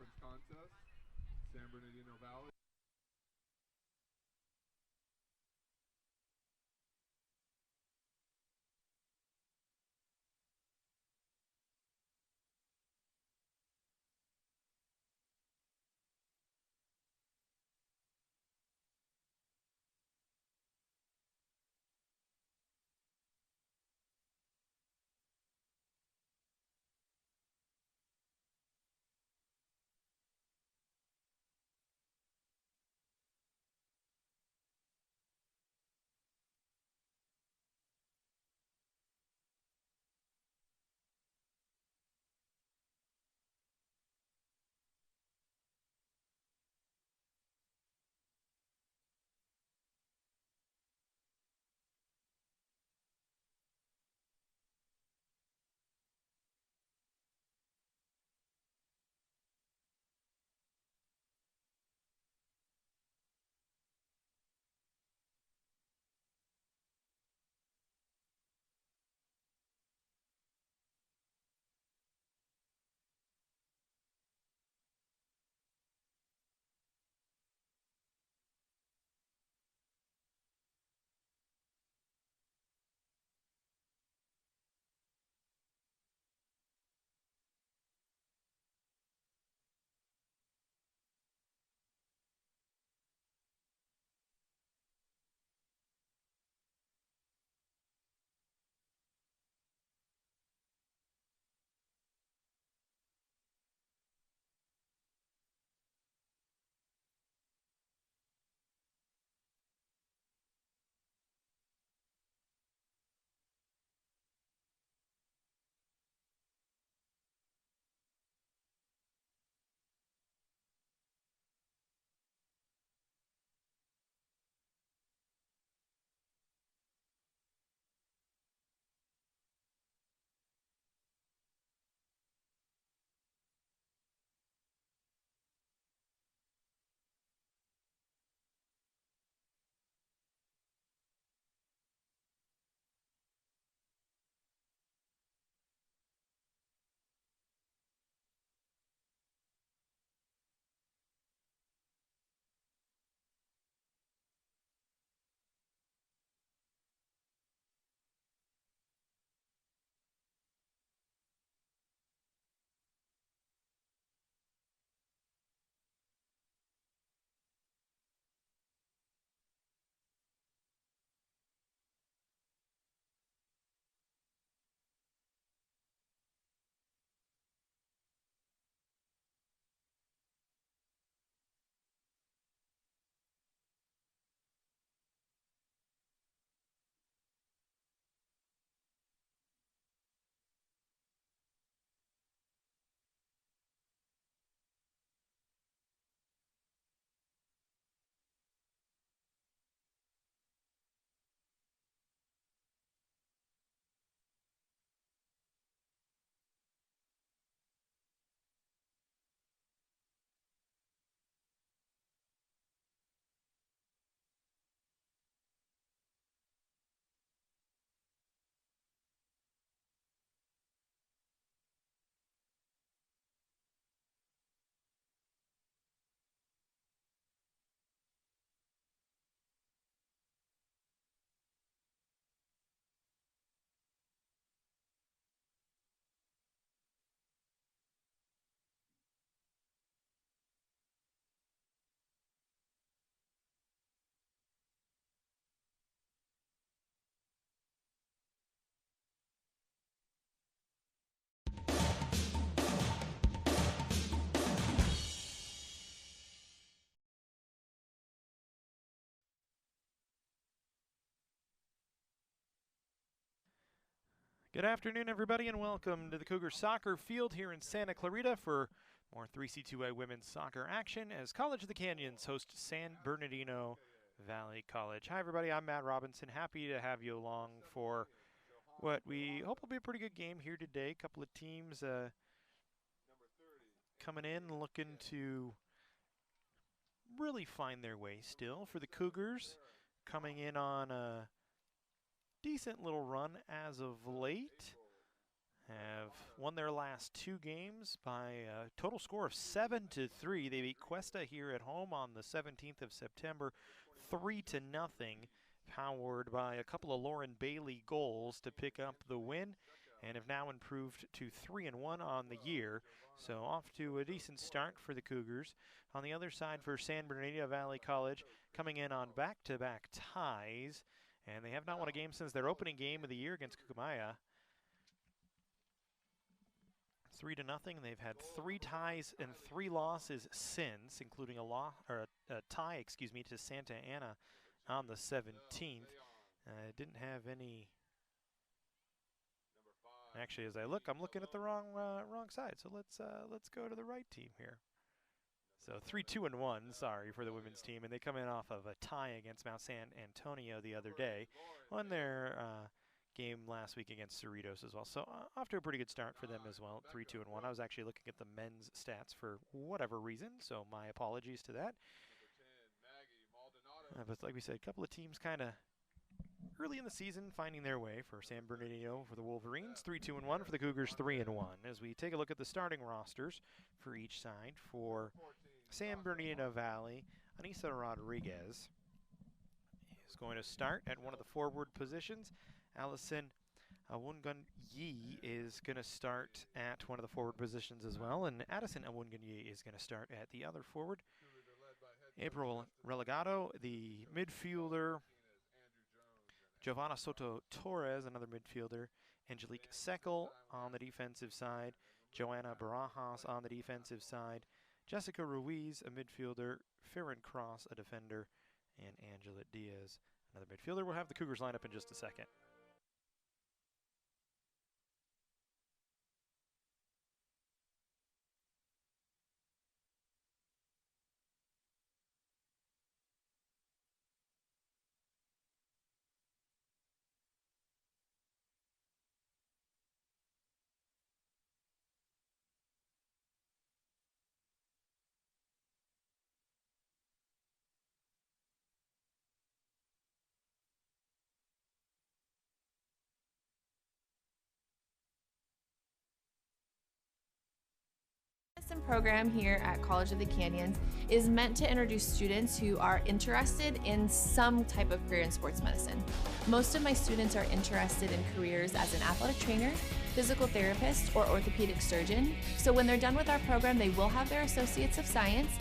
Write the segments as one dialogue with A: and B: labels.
A: conference contest, San Bernardino Valley.
B: Good afternoon, everybody, and welcome to the Cougar soccer field here in Santa Clarita for more 3C2A women's soccer action as College of the Canyons host San Bernardino Valley College. Hi, everybody. I'm Matt Robinson. Happy to have you along for what we hope will be a pretty good game here today. A couple of teams coming in looking to really find their way still. For the Cougars, coming in on a decent little run as of late. have won their last 2 games by a total score of 7-3. They beat Cuesta here at home on the 17th of September, 3-0, powered by a couple of Lauren Bailey goals to pick up the win, and have now improved to 3-1 on the year. So off to a decent start for the Cougars. On the other side for San Bernardino Valley College, coming in on back-to-back ties, and they have not won a game since their opening game of the year against Kukumaya. 3-0. They've had 3 ties and 3 losses since, including a tie, to Santa Ana on the 17th. Didn't have any. Actually, as I look, I'm looking at the wrong side. So let's go to the right team here. So 3-2-1, sorry, for the women's team, and they come in off of a tie against Mount San Antonio the other day. Won their game last week against Cerritos as well. So off to a pretty good start for them as well, 3-2-1. I was actually looking at the men's stats for whatever reason, so my apologies to that. But like we said, a couple of teams kind of early in the season finding their way. For San Bernardino for the Wolverines, 3-2-1, for the Cougars, 3-1. As we take a look at the starting rosters for each side, for San Bernardino Valley, Anissa Rodriguez is going to start at one of the forward positions. Allison Awungun-Yi is going to start at one of the forward positions as well, and Addison Awungun-Yi is going to start at the other forward. April Relegado, the midfielder. Giovanna Soto-Torres, another midfielder. Angelique Seckel on the defensive side. Joanna Barajas on the defensive side. Jessica Ruiz, a midfielder. Farron Cross, a defender. And Angela Diaz, another midfielder. We'll have the Cougars line up in just a second.
C: Program here at College of the Canyons is meant to introduce students who are interested in some type of career in sports medicine. Most of my students are interested in careers as an athletic trainer, physical therapist, or orthopedic surgeon. So when they're done with our program, they will have their Associates of Science.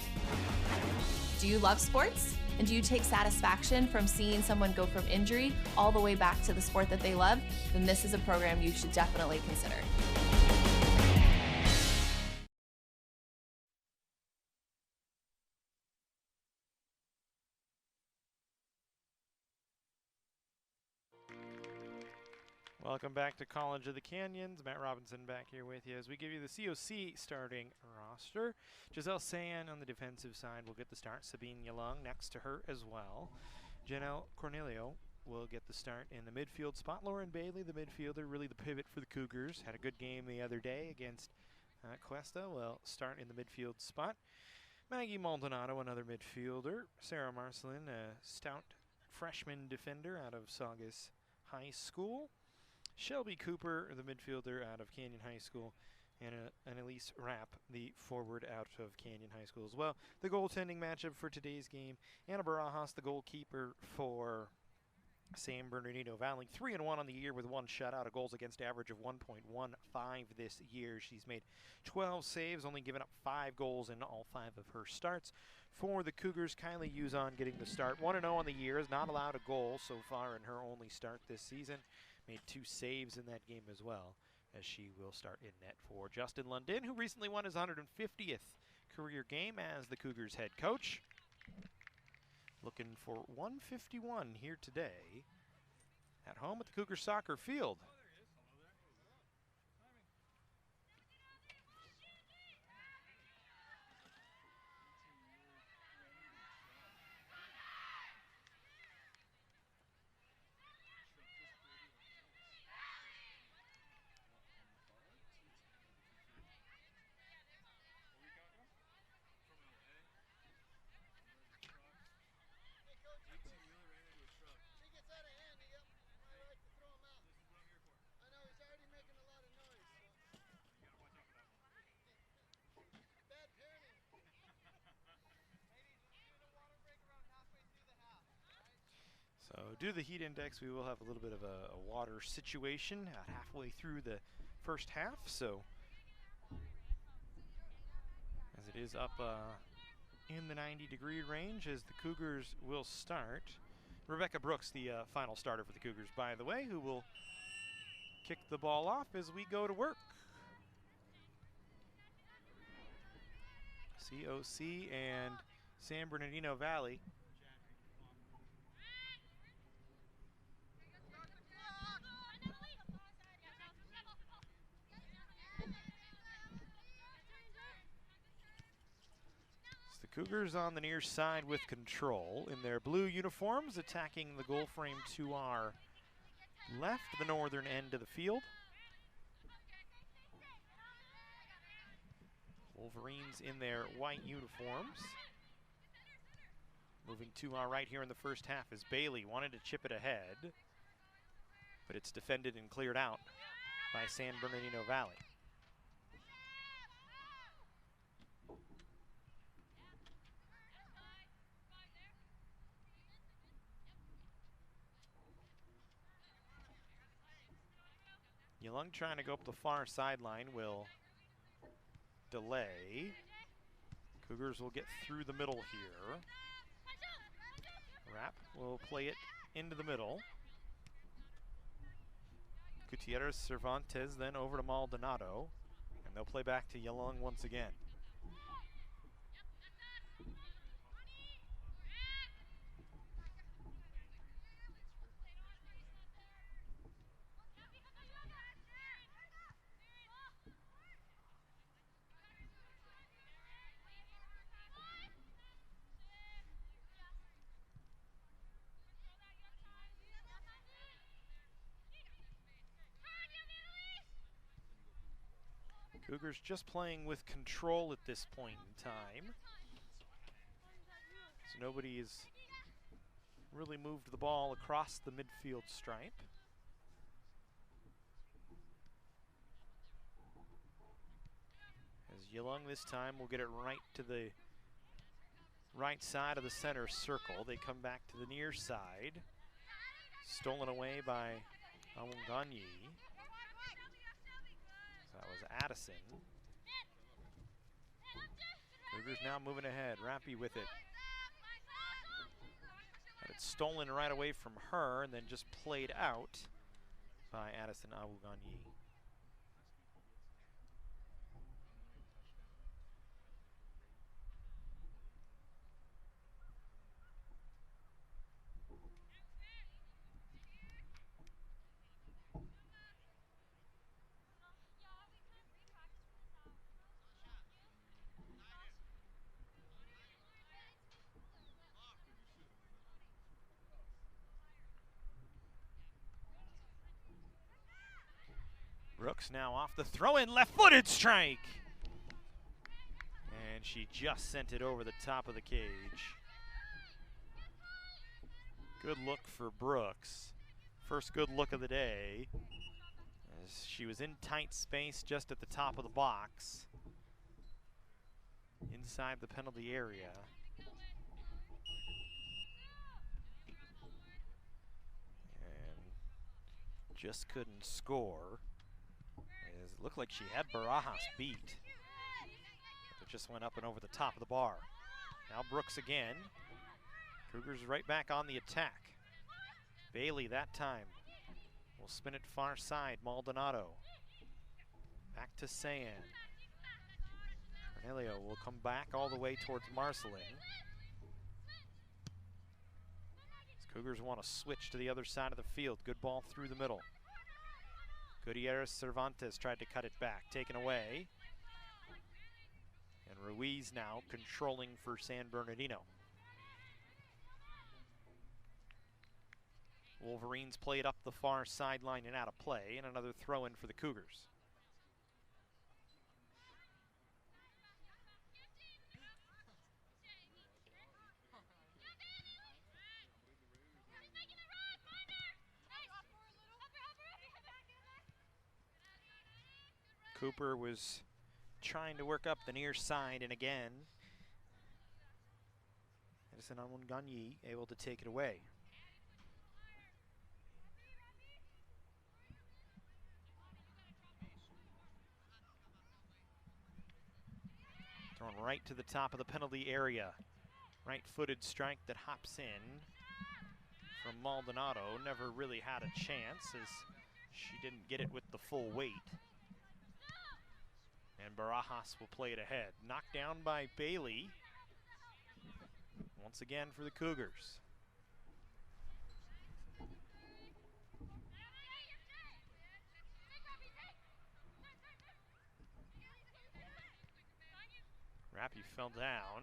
C: Do you love sports? And do you take satisfaction from seeing someone go from injury all the way back to the sport that they love? Then this is a program you should definitely consider.
B: Welcome back to College of the Canyons. Matt Robinson back here with you as we give you the COC starting roster. Giselle San on the defensive side will get the start. Sabine Yalung next to her as well. Janelle Cornelio will get the start in the midfield spot. Lauren Bailey, the midfielder, really the pivot for the Cougars. Had a good game the other day against Cuesta. Will start in the midfield spot. Maggie Maldonado, another midfielder. Sarah Marcelin, a stout freshman defender out of Saugus High School. Shelby Cooper, the midfielder out of Canyon High School, and Elise Rapp, the forward out of Canyon High School as well. The goaltending matchup for today's game, Anna Barajas, the goalkeeper for San Bernardino Valley, 3-1 on the year with 1 shutout, a goals against average of 1.15 this year. She's made 12 saves, only given up 5 goals in all 5 of her starts. For the Cougars, Kylie Uzon getting the start. 1-0 on the year, has not allowed a goal so far in her only start this season. Made 2 saves in that game as well, as she will start in net for Justin Lundin, who recently won his 150th career game as the Cougars head coach. Looking for 151 here today at home at the Cougar soccer field. So due to the heat index, we will have a little bit of a water situation halfway through the first half. So as it is up in the 90-degree range as the Cougars will start. Rebecca Brooks, the final starter for the Cougars, by the way, who will kick the ball off as we go to work. COC and San Bernardino Valley. It's the Cougars on the near side with control in their blue uniforms, attacking the goal frame to our left, the northern end of the field. Wolverines in their white uniforms. Moving to our right here in the first half is Bailey. Wanted to chip it ahead, but it's defended and cleared out by San Bernardino Valley. Young trying to go up the far sideline will delay. Cougars will get through the middle here. Rapp will play it into the middle. Gutierrez Cervantes then over to Maldonado, and they'll play back to Young once again. Cougars just playing with control at this point in time. So nobody has really moved the ball across the midfield stripe. As Young this time will get it right to the right side of the center circle. They come back to the near side. Stolen away by Awanganyi. That was Addison. Cougars now moving ahead. Rappy with it. Had it stolen right away from her and then just played out by Addison Awanganyi. Brooks now off the throw-in, left-footed strike! And she just sent it over the top of the cage. Good look for Brooks. First good look of the day. As she was in tight space just at the top of the box. Inside the penalty area. And just couldn't score. It looked like she had Barajas beat. It just went up and over the top of the bar. Now Brooks again. Cougars right back on the attack. Bailey that time will spin it far side. Maldonado. Back to San. Cornelio will come back all the way towards Marcelin. Cougars want to switch to the other side of the field. Good ball through the middle. Gutierrez Cervantes tried to cut it back, taken away. And Ruiz now controlling for San Bernardino. Wolverines played up the far sideline and out of play, and another throw-in for the Cougars. Cooper was trying to work up the near side, and again, Addison Awanganyi able to take it away. Thrown right to the top of the penalty area. Right-footed strike that hops in from Maldonado. Never really had a chance as she didn't get it with the full weight. And Barajas will play it ahead. Knocked down by Bailey. Once again for the Cougars. Rappy fell down.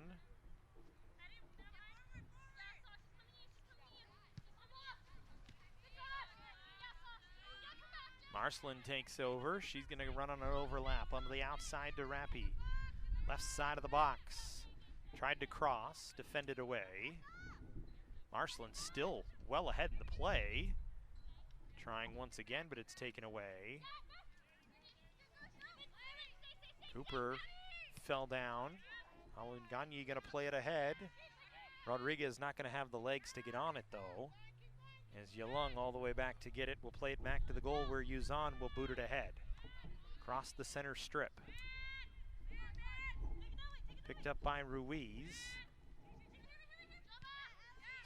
B: Marcelin takes over. She's going to run on an overlap onto the outside to Rappy. Left side of the box. Tried to cross, defended away. Marcelin still well ahead in the play. Trying once again, but it's taken away. Cooper fell down. Alunganye going to play it ahead. Rodriguez not going to have the legs to get on it though. As Yalung all the way back to get it, will play it back to the goal where Yuzan will boot it ahead. Across the center strip. Picked up by Ruiz.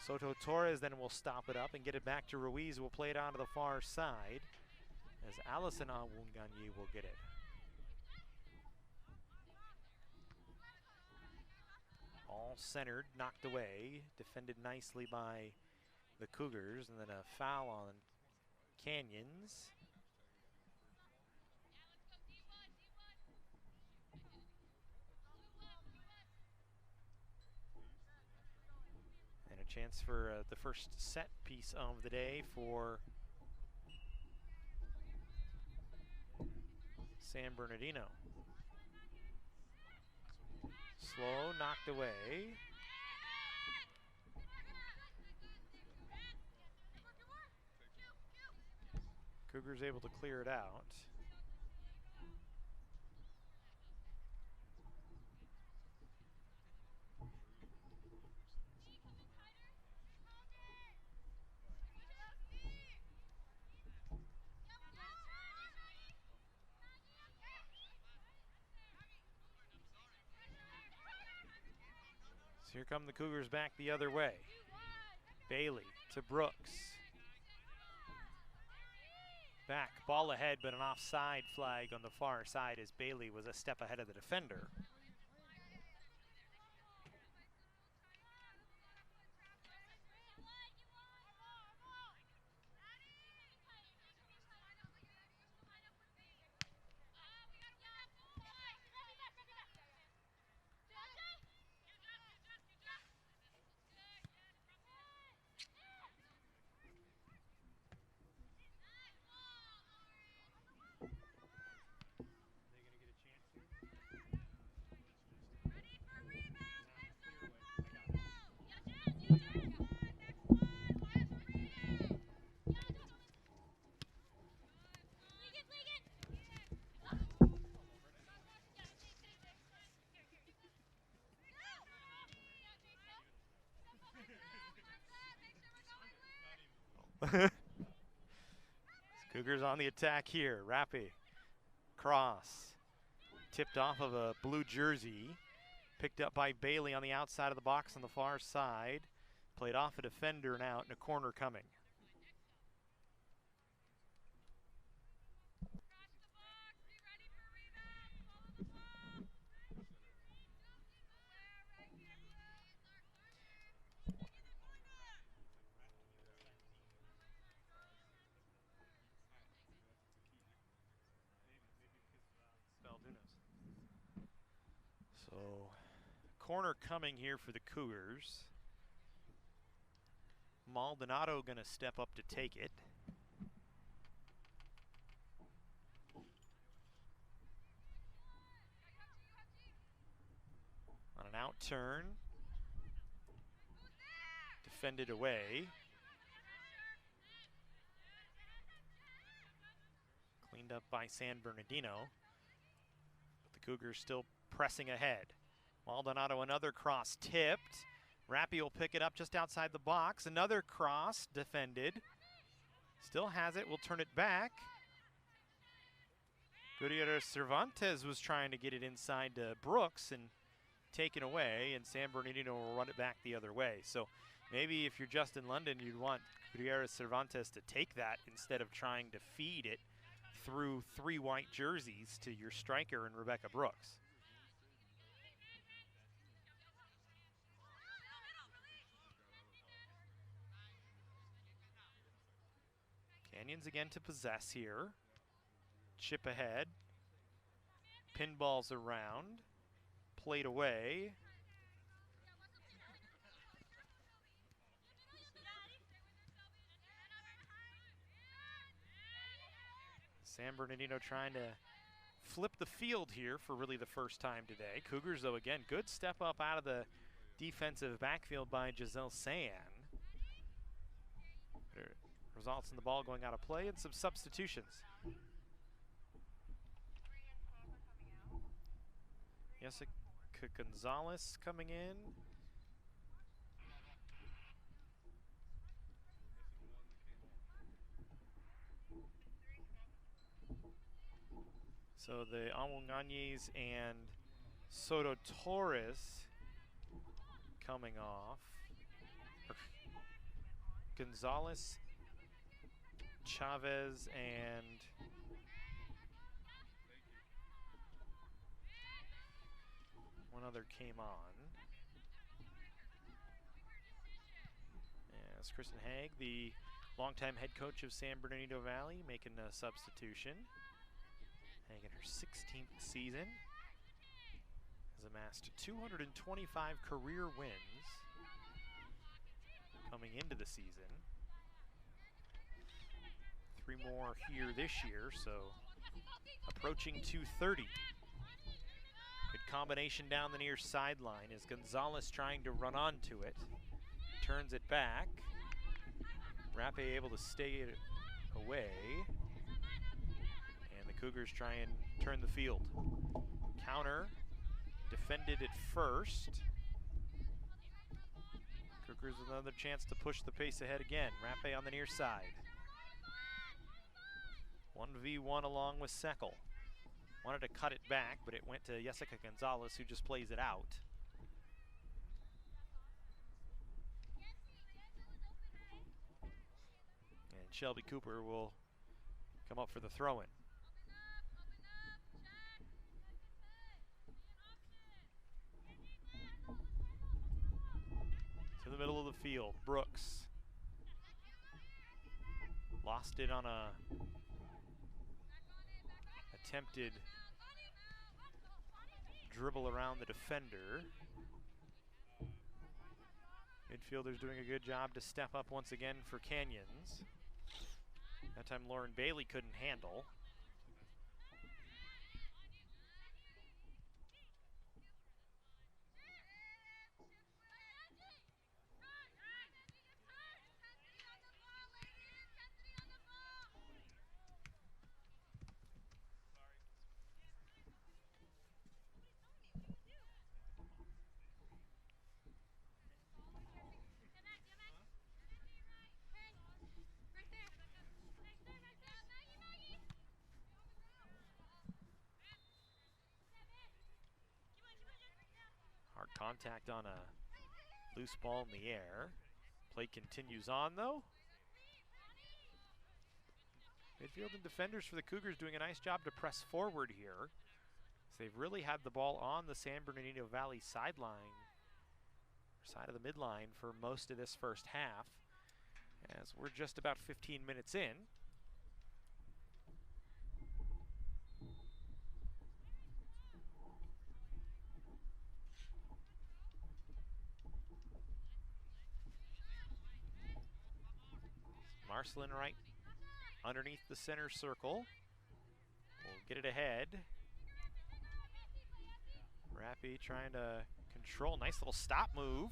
B: Soto Torres then will stop it up and get it back to Ruiz, who will play it onto the far side as Allison Alunganye will get it. All centered, knocked away, defended nicely by the Cougars, and then a foul on Canyons. And a chance for the first set piece of the day for San Bernardino. Slow, knocked away. Cougars able to clear it out. So here come the Cougars back the other way. Bailey to Brooks. Back, ball ahead, but an offside flag on the far side as Bailey was a step ahead of the defender. Cougars on the attack here. Rappy, cross, tipped off of a blue jersey, picked up by Bailey on the outside of the box on the far side, played off a defender and out, and a corner coming. So, corner coming here for the Cougars. Maldonado going to step up to take it. On an out turn. Defended away. Cleaned up by San Bernardino. But the Cougars still pressing ahead. Maldonado, another cross tipped. Rappy will pick it up just outside the box. Another cross defended. Still has it, will turn it back. Gutierrez Cervantes was trying to get it inside to Brooks, and taken away, and San Bernardino will run it back the other way. So maybe if you're Justin London, you'd want Gutierrez Cervantes to take that instead of trying to feed it through 3 white jerseys to your striker and Rebecca Brooks. Canyons again to possess here. Chip ahead. Pinballs around. Played away. San Bernardino trying to flip the field here for really the first time today. Cougars, though, again, good step up out of the defensive backfield by Giselle San. Results in the ball going out of play and some substitutions. Jessica Gonzalez coming in. So the Amongañez and Soto Torres coming off. Gonzalez, Chavez, and one other came on. As Kristen Haig, the longtime head coach of San Bernardino Valley, making a substitution. Haig in her 16th season has amassed 225 career wins coming into the season. 3 more here this year, so approaching 230. Good combination down the near sideline as Gonzalez trying to run onto it. Turns it back. Rappe able to stay it away. And the Cougars try and turn the field. Counter, defended at first. Cougars with another chance to push the pace ahead again. Rappe on the near side. 1v1 along with Seckel. Wanted to cut it back, but it went to Jessica Gonzalez, who just plays it out. And Shelby Cooper will come up for the throw-in. To the middle of the field, Brooks. Lost it on a attempted dribble around the defender. Midfielders doing a good job to step up once again for Canyons. That time Lauren Bailey couldn't handle. Hard contact on a loose ball in the air. Play continues on though. Midfield and defenders for the Cougars doing a nice job to press forward here. So they've really had the ball on the San Bernardino Valley sideline, side of the midline for most of this first half, as we're just about 15 minutes in. Marcelin Wright underneath the center circle. We'll get it ahead. Rappe trying to control. Nice little stop move.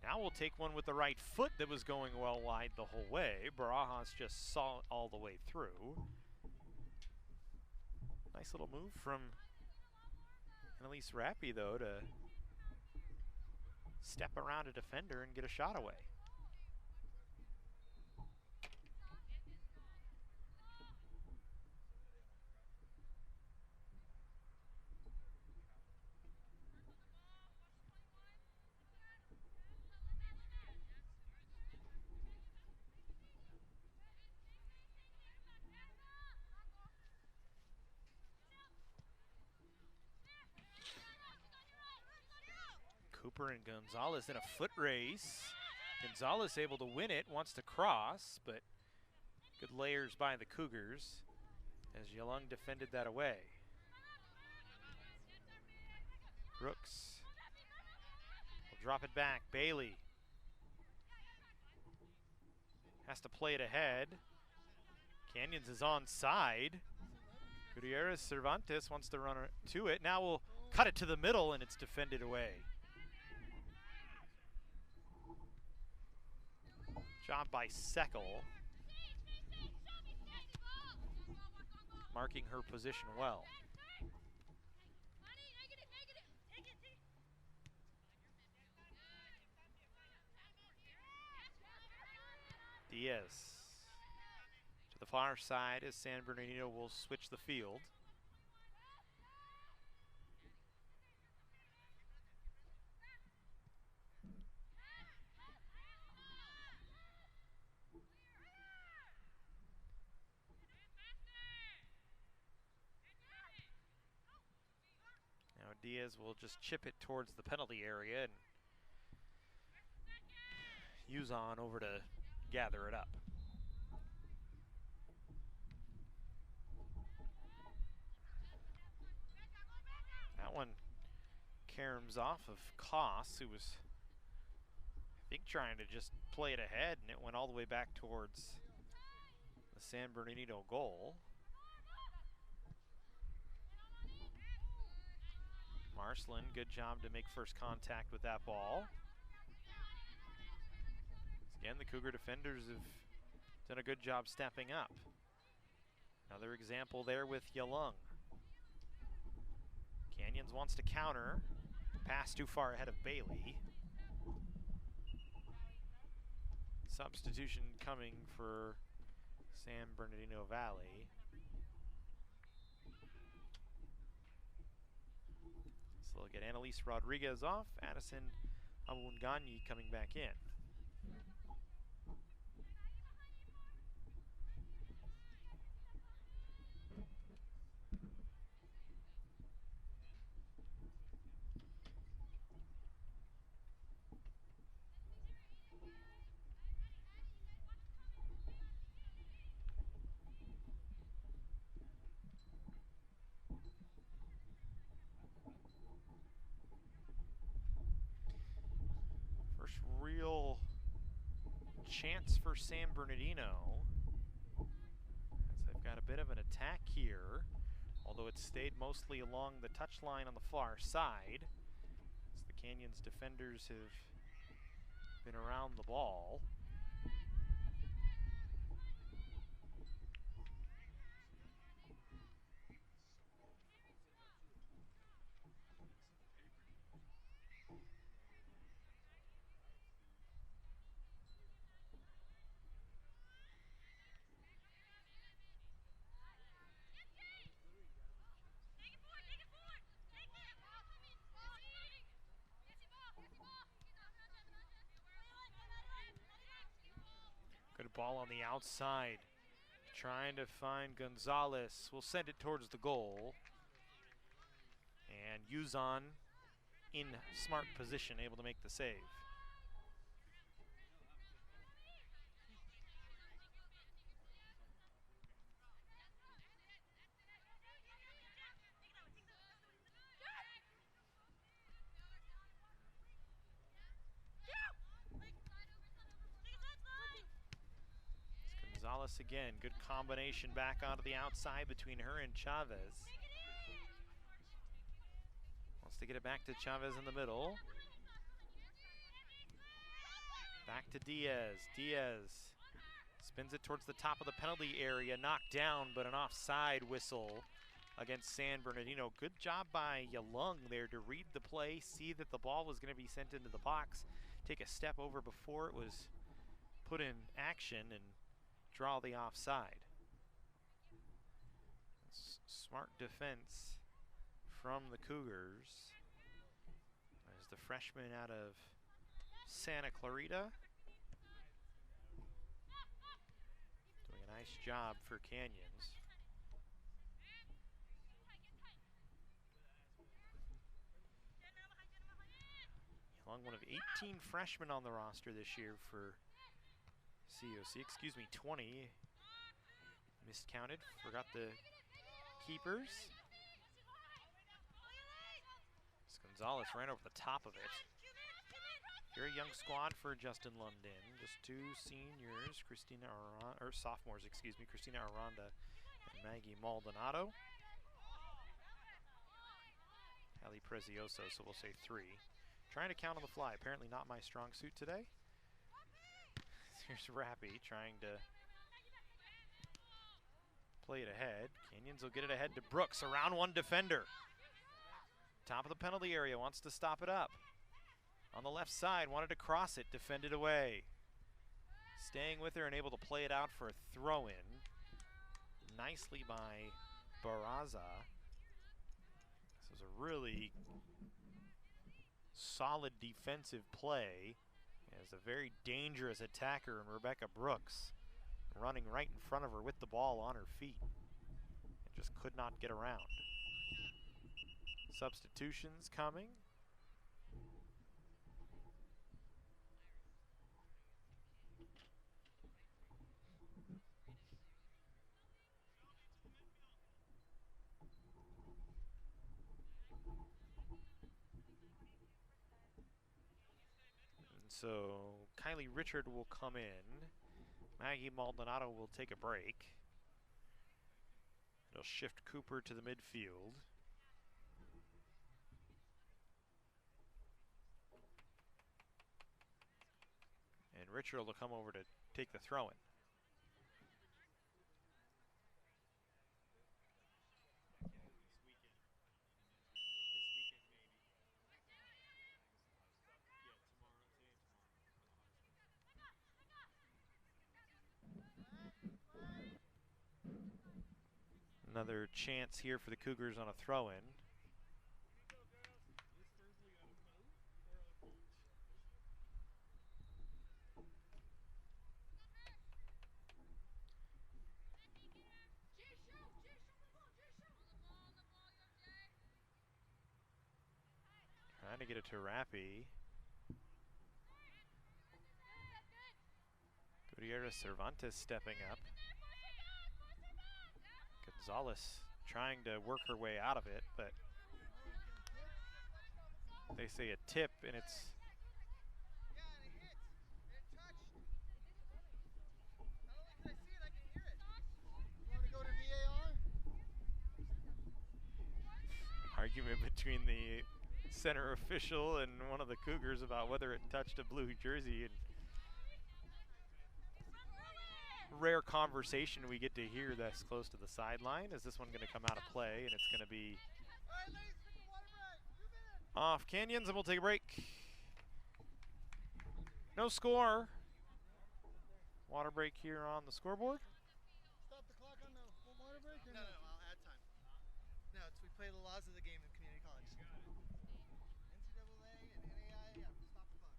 B: Now we'll take one with the right foot that was going well wide the whole way. Barajas just saw it all the way through. Nice little move from Annalise Rappe, though, to step around a defender and get a shot away. Cooper and Gonzalez in a foot race. Gonzalez able to win it, wants to cross, but good layers by the Cougars as Yalung defended that away. Brooks will drop it back. Bailey has to play it ahead. Canyons is onside. Gutierrez Cervantes wants to run to it. Now we'll cut it to the middle and it's defended away. Job by Seckel. Marking her position well. Diaz to the far side as San Bernardino will switch the field. Now Diaz will just chip it towards the penalty area and use on over to gather it up. That one caroms off of Koss, who was, I think, trying to just play it ahead, and it went all the way back towards the San Bernardino goal. Marcelin, good job to make first contact with that ball. Again, the Cougar defenders have done a good job stepping up. Another example there with Yalung. Canyons wants to counter. Pass too far ahead of Bailey. Substitution coming for San Bernardino Valley. So they'll get Annalise Rodriguez off. Addison Awunganyi coming back in. Real chance for San Bernardino, as they've got a bit of an attack here, although it stayed mostly along the touch line on the far side, as the Canyons defenders have been around the ball. Good ball on the outside, trying to find Gonzalez. We'll send it towards the goal. And Yuzon in smart position, able to make the save. Gonzalez again, good combination back onto the outside between her and Chavez. Wants to get it back to Chavez in the middle. Back to Diaz. Diaz spins it towards the top of the penalty area, knocked down, but an offside whistle against San Bernardino. Good job by Yalung there to read the play, see that the ball was going to be sent into the box, take a step over before it was put in action, and draw the offside. Smart defense from the Cougars as the freshman out of Santa Clarita doing a nice job for Canyons. among one of 18 freshmen on the roster this year for COC. Excuse me, 20. Miscounted, forgot the keepers. Gonzalez ran over the top of it. Very young squad for Justin London. Just two seniors, sophomores, excuse me, Christina Aranda and Maggie Maldonado. Hallie Prezioso, so we'll say 3. Trying to count on the fly, apparently not my strong suit today. Here's Rappy trying to play it ahead. Canyons will get it ahead to Brooks, around one defender. Top of the penalty area, wants to stop it up. On the left side, wanted to cross it, defended away. Staying with her and able to play it out for a throw-in. Nicely by Barraza. This was a really solid defensive play. As a very dangerous attacker in Rebecca Brooks, running right in front of her with the ball on her feet. And just could not get around. Substitutions coming. And so Kylie Richard will come in. Maggie Maldonado will take a break. It'll shift Cooper to the midfield. And Richard will come over to take the throw-in. Another chance here for the Cougars on a throw-in. Trying to get it to Rappy. Gutierrez Cervantes stepping up. Gonzalez trying to work her way out of it, but they say a tip and it's argument between the center official and one of the Cougars about whether it touched a blue jersey. And rare conversation we get to hear this close to the sideline. Is this one going to come out of play? And it's going to be off Canyons, and we'll take a break. No score. Water break here on the scoreboard.
D: Stop the clock on the water break? No, I'll add time. No, we play the laws of the game in community college. NCAA and NAIA, yeah, stop the clock.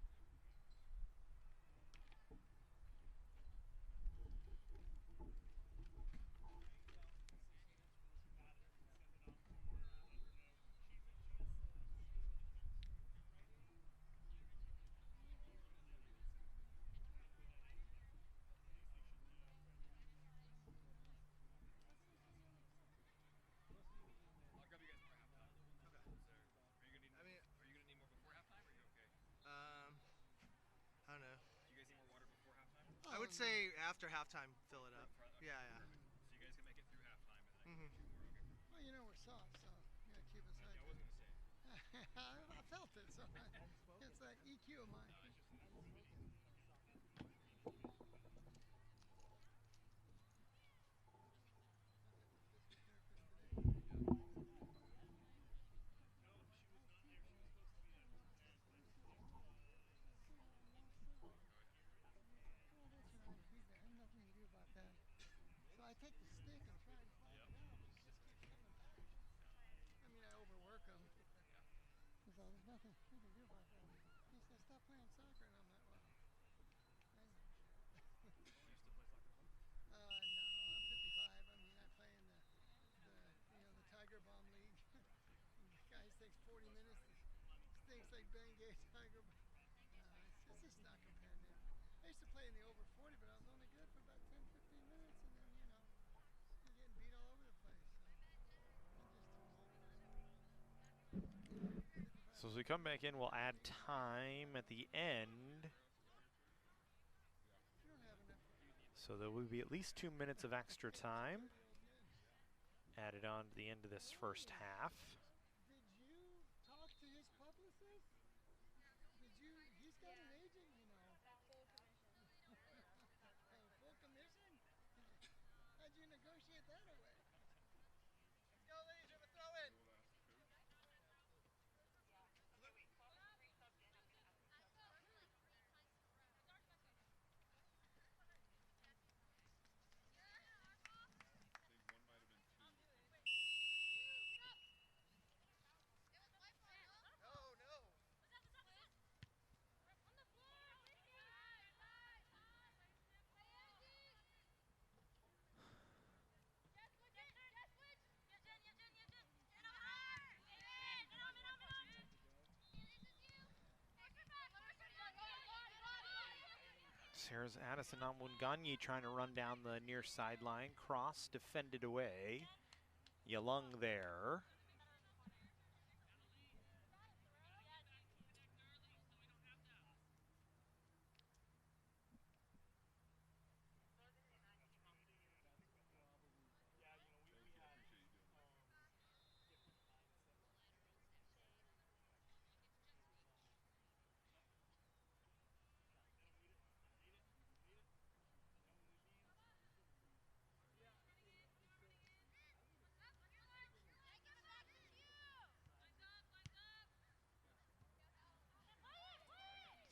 D: I don't know.
E: Do you guys need more water before halftime?
D: I would say after halftime, fill it up.
E: Okay.
D: Yeah, yeah.
E: So you guys can make it through halftime and then
D: Mm-hmm.
E: more, okay.
D: Well, you know we're soft, so you gotta keep us
E: I
D: hydrated.
E: wasn't gonna say it.
D: I felt it, so it's that EQ of mine. So I take the stick and try and fly it down. It just keeps coming back. I mean, I overwork them. So there's nothing we can do about that. He said, stop playing soccer. And I'm like, well, I know.
E: You used to play soccer as well?
D: No, I'm 55. I mean, I play in the Tiger Bomb League. Guys takes 40 minutes. Stinks like Bengay Tiger Bomb. I used to play in the over 40, but I was only good for about 10, 15 minutes, and then, you know, you're getting beat all over the place.
B: So as we come back in, we'll add time at the end.
D: You don't have enough.
B: So there will be at least 2 minutes of extra time added on to the end of this first half.
D: Did you talk to his publicist? Did you? He's got an agent, you know. Full commission? How'd you negotiate that away? Let's go, ladies. Have a throw in.
B: Here's Addison Amwunganyi trying to run down the near sideline. Cross defended away. Yalung there.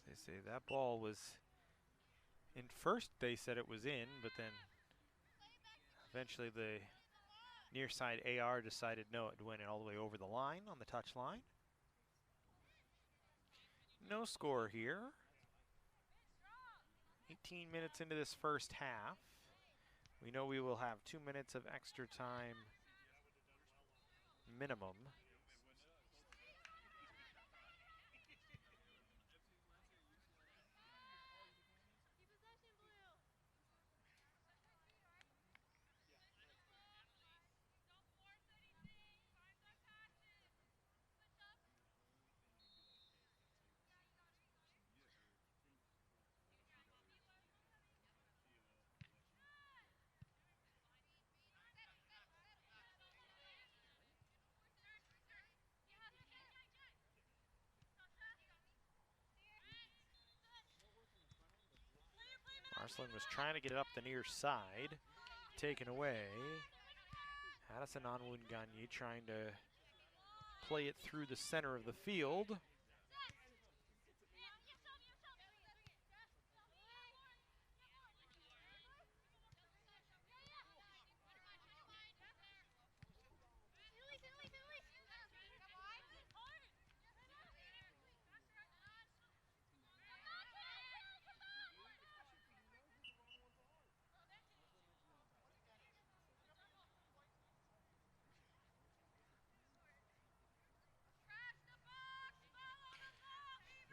B: They say that ball was in first. They said it was in, but then eventually the near side AR decided no, it went all the way over the line on the touch line. No score here. 18 minutes into this first half. We know we will have 2 minutes of extra time minimum. Marcelin was trying to get it up the near side, taken away. Addison Onwunganyi trying to play it through the center of the field.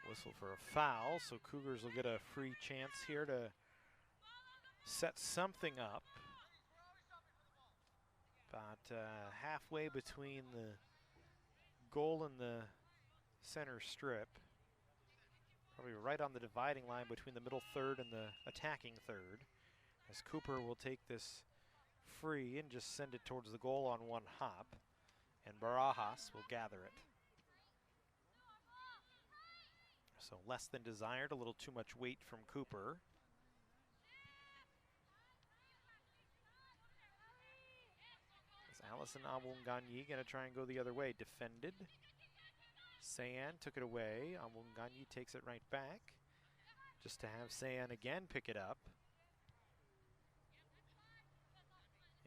B: Whistle for a foul, so Cougars will get a free chance here to set something up. About halfway between the goal and the center strip. Probably right on the dividing line between the middle third and the attacking third. As Cooper will take this free and just send it towards the goal on one hop. And Barajas will gather it. So less than desired, a little too much weight from Cooper. Is Allison Amwunganyi going to try and go the other way? Defended. Sayan took it away. Amwunganyi takes it right back. Just to have Sayan again pick it up.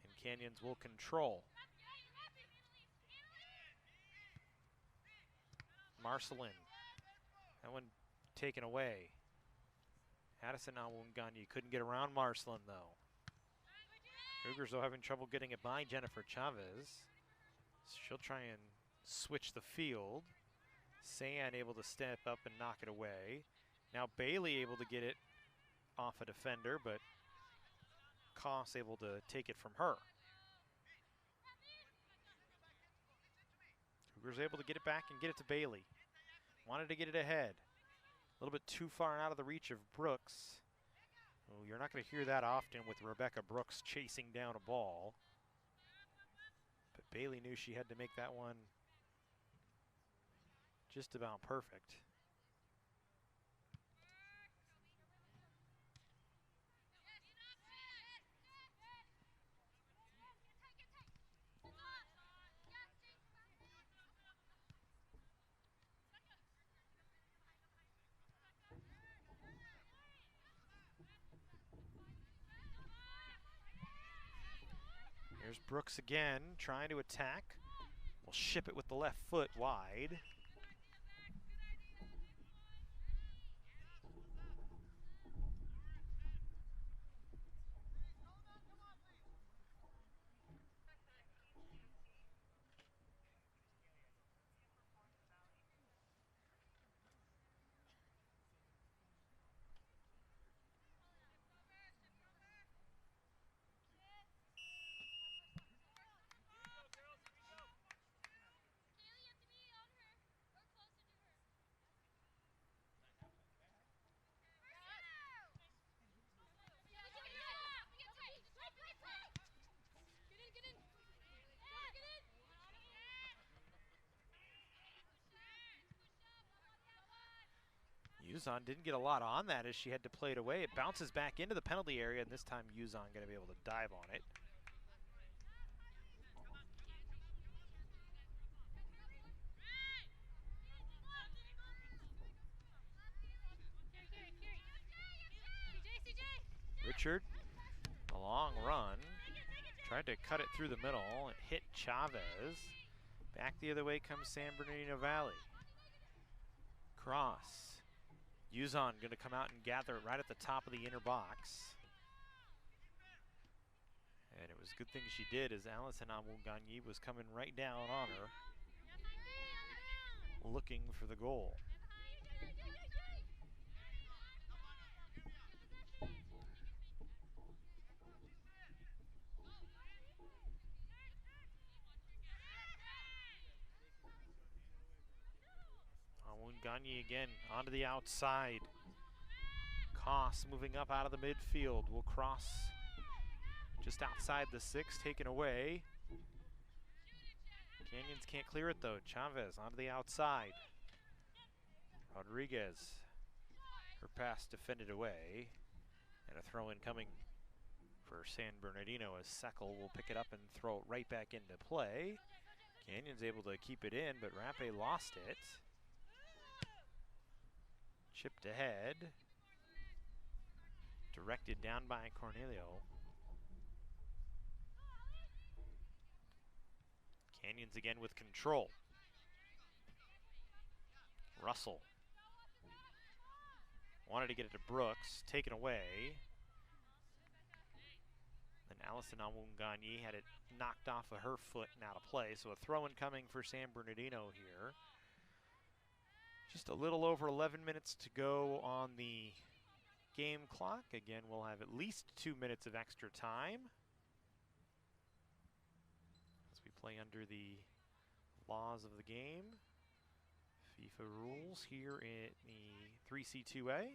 B: And Canyons will control. Marcelin. That one taken away. Addison Amwunganyi couldn't get around Marcelin though. Cougars though having trouble getting it by Jennifer Chavez. She'll try and switch the field. Sayan able to step up and knock it away. Now Bailey able to get it off a defender, but Koss able to take it from her. Cougars able to get it back and get it to Bailey. Wanted to get it ahead. A little bit too far out of the reach of Brooks. Oh, you're not going to hear that often with Rebecca Brooks chasing down a ball. But Bailey knew she had to make that one just about perfect. Here's Brooks again, trying to attack. Will ship it with the left foot wide. Uzon didn't get a lot on that as she had to play it away. It bounces back into the penalty area, and this time Uzon going to be able to dive on it. Richard, a long run, tried to cut it through the middle. It hit Chavez. Back the other way comes San Bernardino Valley. Cross. Uzon going to come out and gather it right at the top of the inner box. And it was a good thing she did, as Allison Awunganyi was coming right down on her, looking for the goal. Awunganyi again onto the outside. Koss moving up out of the midfield. Will cross just outside the 6, taken away. Canyons can't clear it though. Chavez onto the outside. Rodriguez, her pass defended away. And a throw in coming for San Bernardino as Seckel will pick it up and throw it right back into play. Canyons able to keep it in, but Rappe lost it. Chipped ahead. Directed down by Cornelio. Canyons again with control. Russell. Wanted to get it to Brooks, taken away. Then Allison Awunganyi had it knocked off of her foot and out of play, so a throw-in coming for San Bernardino here. Just a little over 11 minutes to go on the game clock. Again, we'll have at least 2 minutes of extra time as we play under the laws of the game. FIFA rules here in the 3C2A.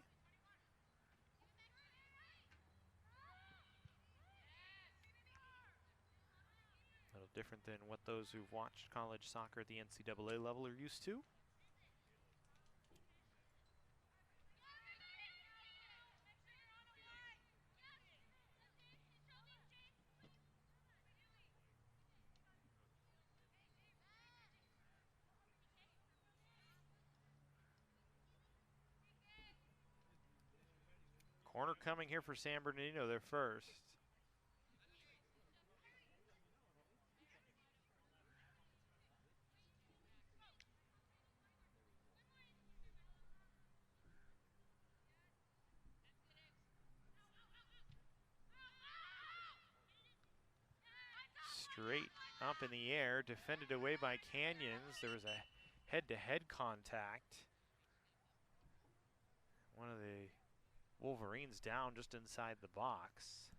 B: A little different than what those who've watched college soccer at the NCAA level are used to. Corner coming here for San Bernardino, their first. Straight up in the air, defended away by Canyons. There was a head-to-head contact. One of the Wolverines down just inside the box.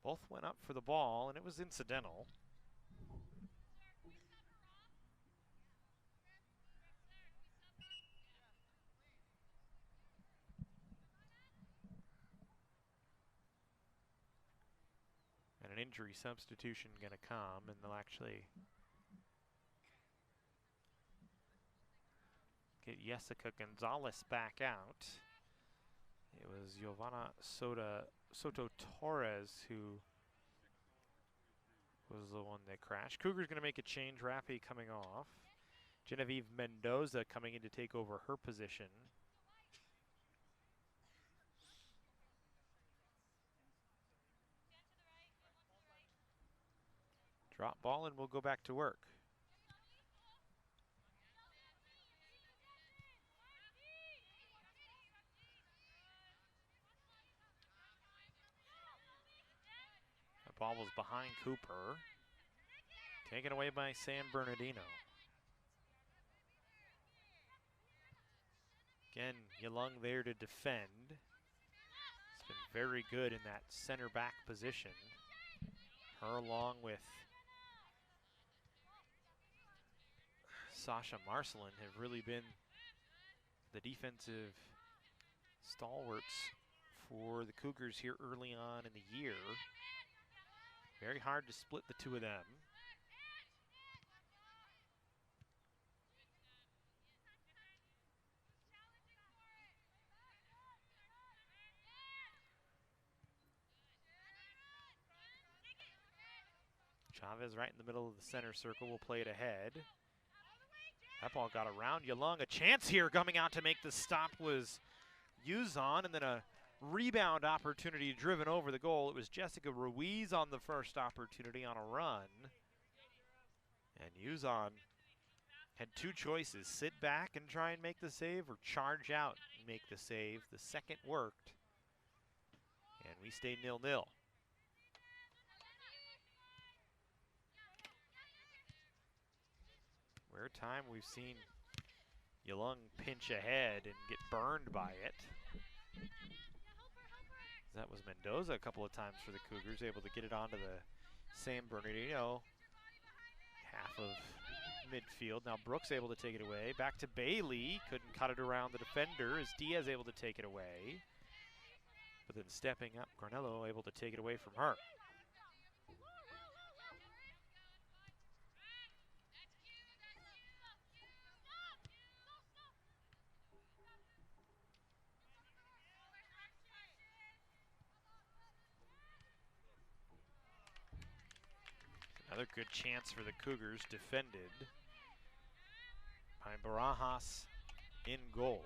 B: Both went up for the ball, and it was incidental. And an injury substitution going to come, and they'll actually get Jessica Gonzalez back out. It was Giovanna Soto Torres who was the one that crashed. Cougar's going to make a change. Rafi coming off. Genevieve Mendoza coming in to take over her position. Drop ball and we'll go back to work. The ball was behind Cooper. Taken away by San Bernardino. Again, Yalung there to defend. It's been very good in that center back position. Her along with Sasha Marcelin have really been the defensive stalwarts for the Cougars here early on in the year. Very hard to split the two of them. Chavez right in the middle of the center circle will play it ahead. That ball got around Yalung. A chance here coming out to make the stop was Uzon, and then a rebound opportunity driven over the goal. It was Jessica Ruiz on the first opportunity on a run. And Uzon had two choices, sit back and try and make the save or charge out and make the save. The second worked, and we stay 0-0. Rare time we've seen Yalung pinch ahead and get burned by it. That was Mendoza a couple of times for the Cougars, able to get it onto the San Bernardino half of midfield. Now Brooks able to take it away. Back to Bailey, couldn't cut it around the defender as Diaz able to take it away. But then stepping up, Garnello able to take it away from her. Another good chance for the Cougars, defended by Barajas in goal.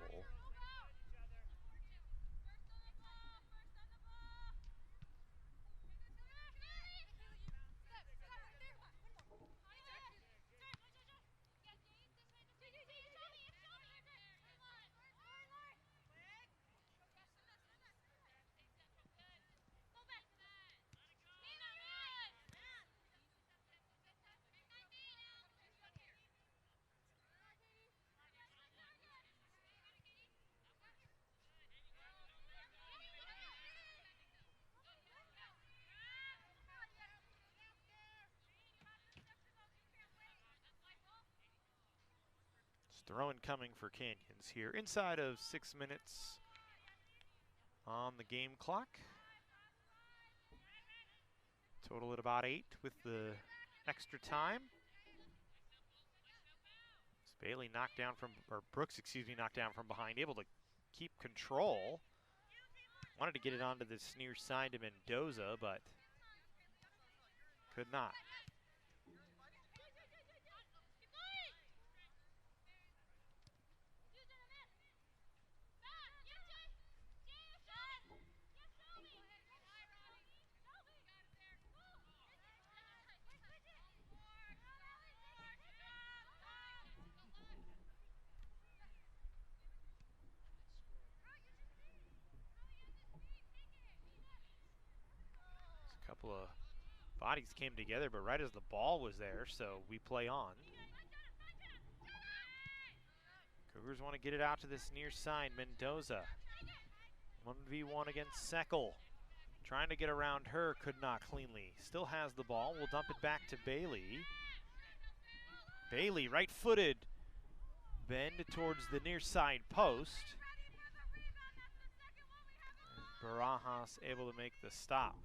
B: Throw-in coming for Canyons here. Inside of 6 minutes on the game clock. Total at about 8 with the extra time. Bailey knocked down from, or Brooks, excuse me, knocked down from behind, able to keep control. Wanted to get it onto this near side to Mendoza, but could not. Couple of bodies came together, but right as the ball was there, so we play on. Cougars want to get it out to this near side. Mendoza 1v1 against Seckel. Trying to get around her, could not cleanly. Still has the ball, we'll dump it back to Bailey. Bailey, right-footed. Bend towards the near side post. And Barajas able to make the stop.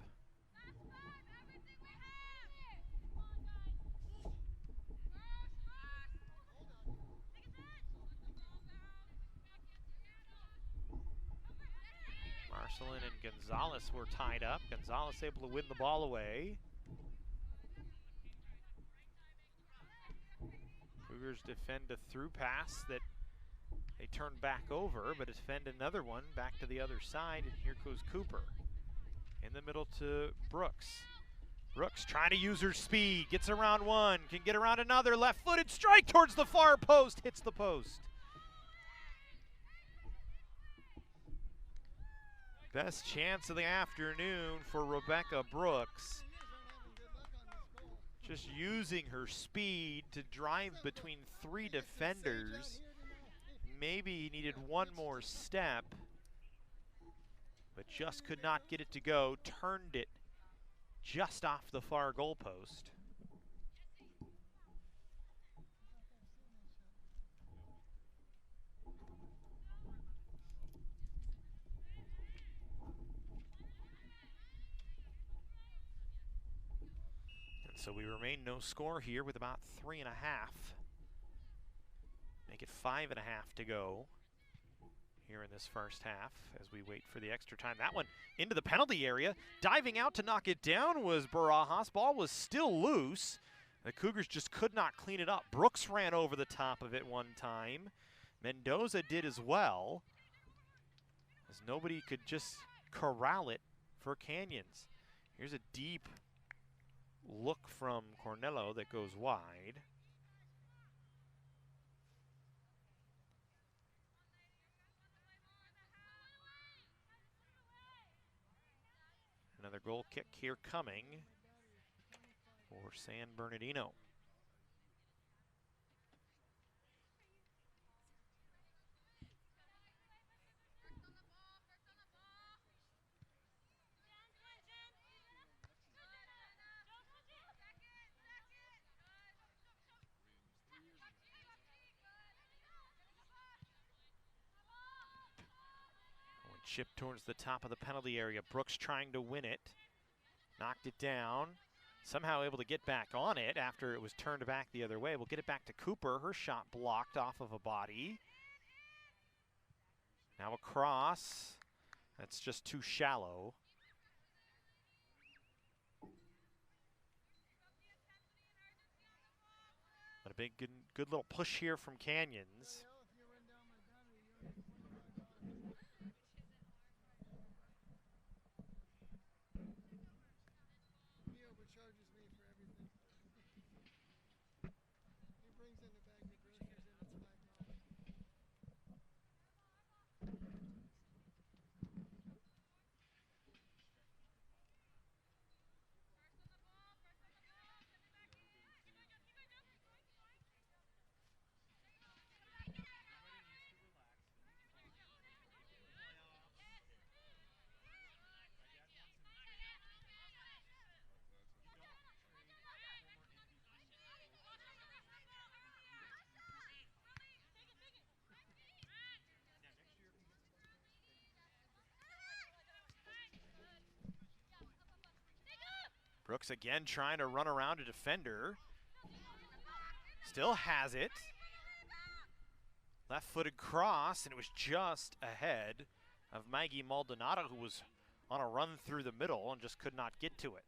B: Marcelin and Gonzalez were tied up. Gonzalez able to win the ball away. Cougars defend a through pass that they turn back over, but defend another one back to the other side, and here goes Cooper. In the middle to Brooks. Brooks trying to use her speed, gets around one, can get around another, left-footed strike towards the far post, hits the post. Best chance of the afternoon for Rebecca Brooks. Just using her speed to drive between three defenders. Maybe he needed one more step, but just could not get it to go. Turned it just off the far goal post. So we remain no score here with about 3.5. Make it 5.5 to go here in this first half as we wait for the extra time. That one into the penalty area. Diving out to knock it down was Barajas. Ball was still loose. The Cougars just could not clean it up. Brooks ran over the top of it one time. Mendoza did as well, as nobody could just corral it for Canyons. Here's a deep look from Cornello that goes wide. Another goal kick here coming for San Bernardino. Chip towards the top of the penalty area. Brooks trying to win it. Knocked it down. Somehow able to get back on it after it was turned back the other way. We'll get it back to Cooper. Her shot blocked off of a body. Now a cross. That's just too shallow. But a big, good little push here from Canyons. Brooks again trying to run around a defender. Still has it. Left-footed cross, and it was just ahead of Maggie Maldonado, who was on a run through the middle and just could not get to it.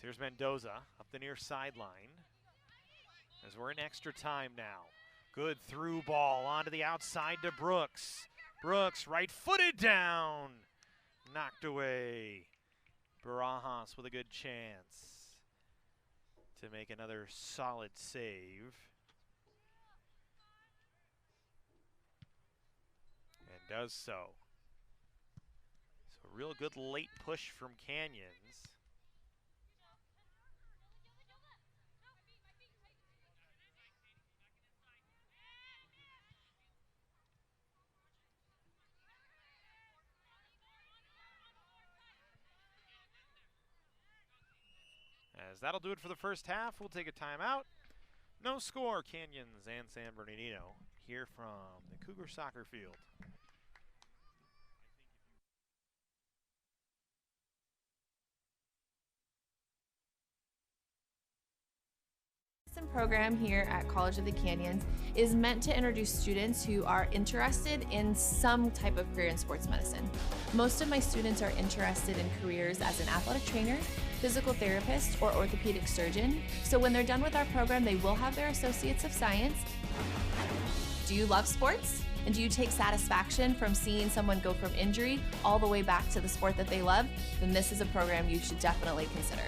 B: Here's Mendoza up the near sideline as we're in extra time now. Good through ball onto the outside to Brooks. Brooks right-footed down. Knocked away. Barajas with a good chance to make another solid save. And does so. So a real good late push from Canyons. As that'll do it for the first half, we'll take a timeout. No score, Canyons and San Bernardino here from the Cougar soccer field.
C: Program here at College of the Canyons is meant to introduce students who are interested in some type of career in sports medicine. Most of my students are interested in careers as an athletic trainer, physical therapist, or orthopedic surgeon. So when they're done with our program, they will have their Associates of Science. Do you love sports? And do you take satisfaction from seeing someone go from injury all the way back to the sport that they love? Then this is a program you should definitely consider.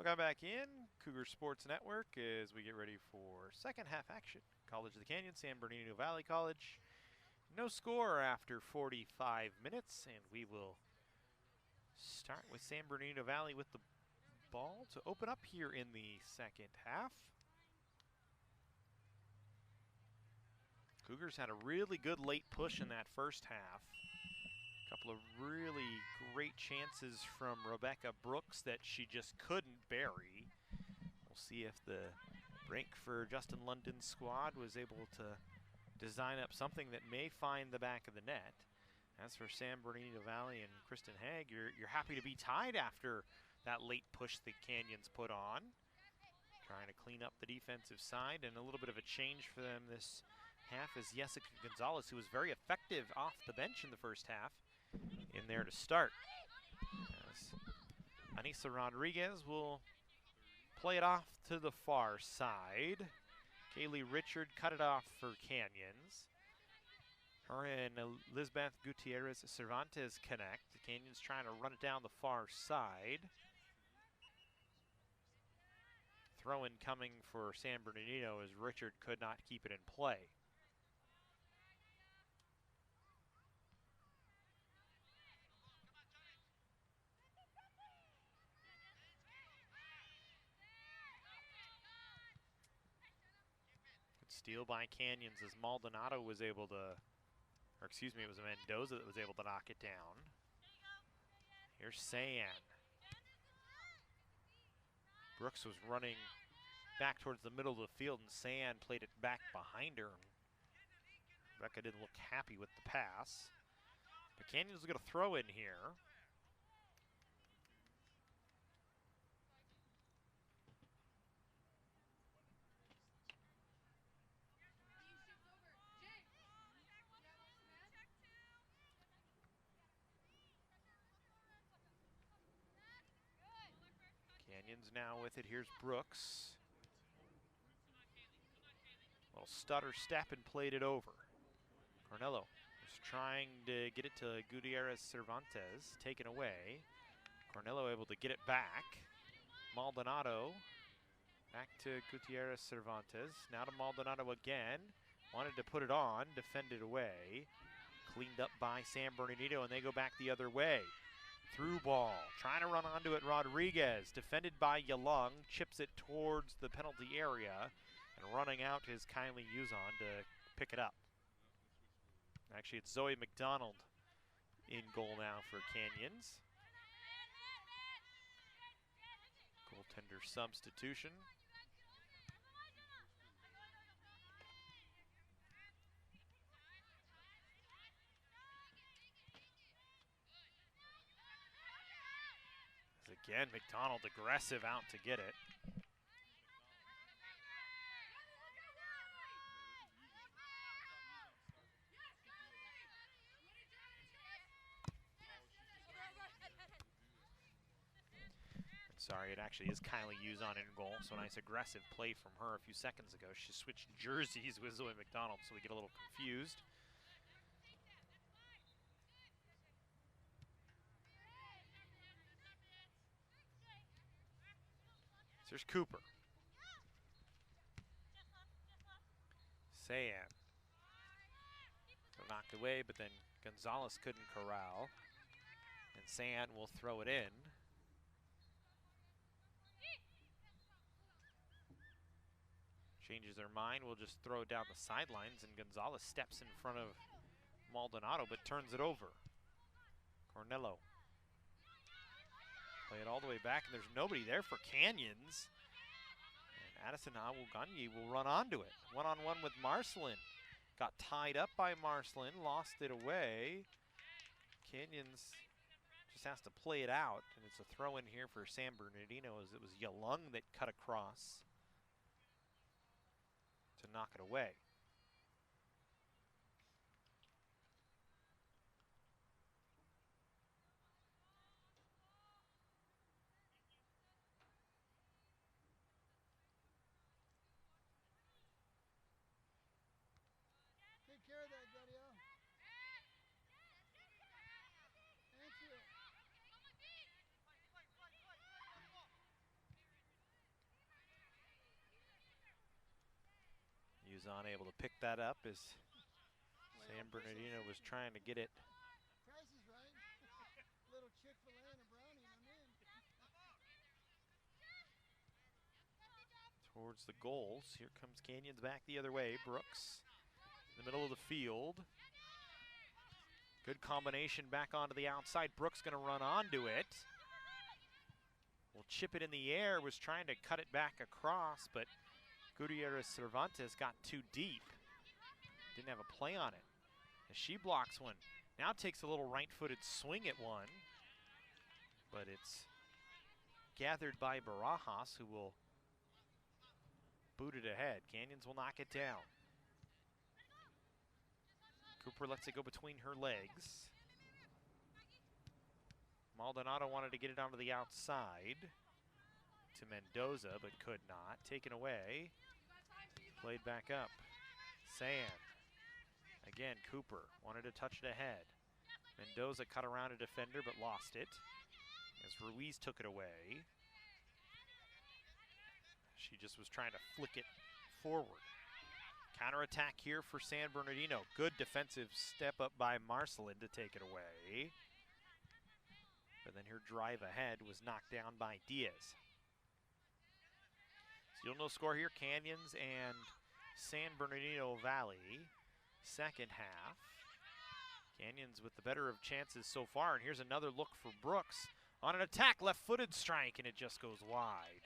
B: Welcome back in. Cougar Sports Network as we get ready for second half action. College of the Canyon, San Bernardino Valley College. No score after 45 minutes, and we will start with San Bernardino Valley with the ball to open up here in the second half. Cougars had a really good late push in that first half. A couple of really great chances from Rebecca Brooks that she just couldn't bury. We'll see if the break for Justin London's squad was able to design up something that may find the back of the net. As for San Bernardino Valley and Kristen Haig, you're happy to be tied after that late push the Canyons put on. Trying to clean up the defensive side, and a little bit of a change for them this half is Jessica Gonzalez, who was very effective off the bench in the first half, in there to start. As Anissa Rodriguez will play it off to the far side. Kaylee Richard cut it off for Canyons. Her and Elizabeth Gutierrez Cervantes connect. The Canyons trying to run it down the far side. Throw-in coming for San Bernardino as Richard could not keep it in play. Good steal by Canyons as Maldonado was able to, or excuse me, it was Mendoza that was able to knock it down. Here's Sayan. Brooks was running back towards the middle of the field, and Sayan played it back behind her. Rebecca didn't look happy with the pass. But Canyons is going to throw in here. Canyons now with it. Here's Brooks. Little stutter step and played it over. Cornello was trying to get it to Gutierrez Cervantes, taken away. Cornello able to get it back. Maldonado back to Gutierrez Cervantes. Now to Maldonado again. Wanted to put it on, defended away. Cleaned up by San Bernardino, and they go back the other way. Through ball, trying to run onto it, Rodriguez, defended by Yalung, chips it towards the penalty area, and running out is Kylie Uzon to pick it up. Actually, it's Zoe McDonald in goal now for Canyons. Goaltender substitution. Again, McDonald aggressive out to get it. Sorry, it actually is Kylie Uzon in goal, so a nice aggressive play from her a few seconds ago. She switched jerseys with Zoe McDonald, so we get a little confused. There's Cooper. Sayan. Knocked away, but then Gonzalez couldn't corral. And Sayan will throw it in. Changes their mind, we'll just throw it down the sidelines, and Gonzalez steps in front of Maldonado, but turns it over. Cornello. Play it all the way back, and there's nobody there for Canyons. And Addison Awuganyi will run onto it. One-on-one with Marcelin. Got tied up by Marcelin, lost it away. Canyons just has to play it out, and it's a throw in here for San Bernardino as it was Yalung that cut across to knock it away.
D: Take care of that, Daddy-O. Answer it.
B: was unable to pick that up as San Bernardino was trying to get it
D: Price is right. Little Chick-fil-A and a brownie and I'm in.
B: towards the goals. Here comes Canyons back the other way. Brooks in the middle of the field. Good combination back onto the outside. Brooks going to run onto it. Will chip it in the air, was trying to cut it back across, but Gutierrez Cervantes got too deep. Didn't have a play on it. As she blocks one. Now takes a little right-footed swing at one. But it's gathered by Barajas, who will boot it ahead. Canyons will knock it down. Cooper lets it go between her legs. Maldonado wanted to get it onto the outside to Mendoza, but could not. Taken away. Played back up. Sand. Again, Cooper wanted to touch it ahead. Mendoza cut around a defender, but lost it as Ruiz took it away. She just was trying to flick it forward. Counterattack here for San Bernardino. Good defensive step up by Marcelin to take it away. But then her drive ahead was knocked down by Diaz. Still no score here. Canyons and San Bernardino Valley. Second half. Canyons with the better of chances so far. And here's another look for Brooks. On an attack, left-footed strike, and it just goes wide.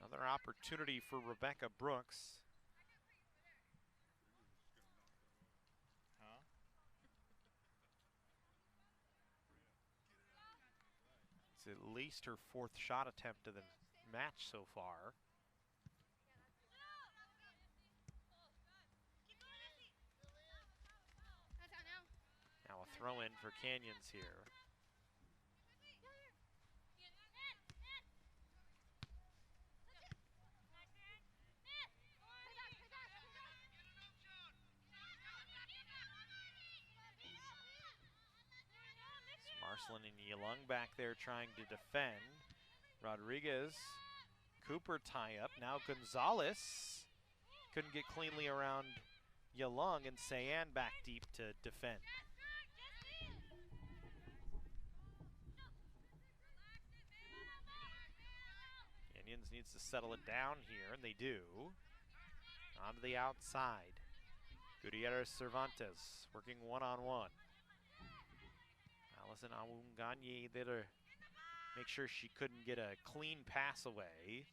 B: Another opportunity for Rebecca Brooks. It's at least her fourth shot attempt of the match so far. Now a throw in for Canyons here. Marcelin and Yalung back there trying to defend. Rodriguez, Cooper tie up. Now Gonzalez couldn't get cleanly around Yalung, and Sayan back deep to defend. Canyons needs to settle it down here, and they do. Onto the outside. Gutierrez Cervantes working one-on-one. Allison Awunganye there to make sure she couldn't get a clean pass away.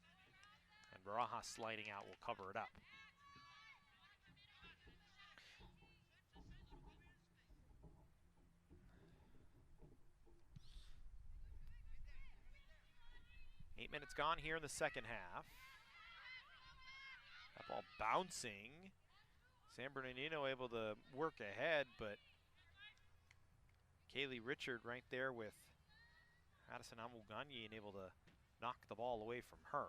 B: And Barajas sliding out will cover it up. Eight minutes gone here in the second half. That ball bouncing. San Bernardino able to work ahead, but Kaylee Richard right there with Addison Amuganye and able to knock the ball away from her.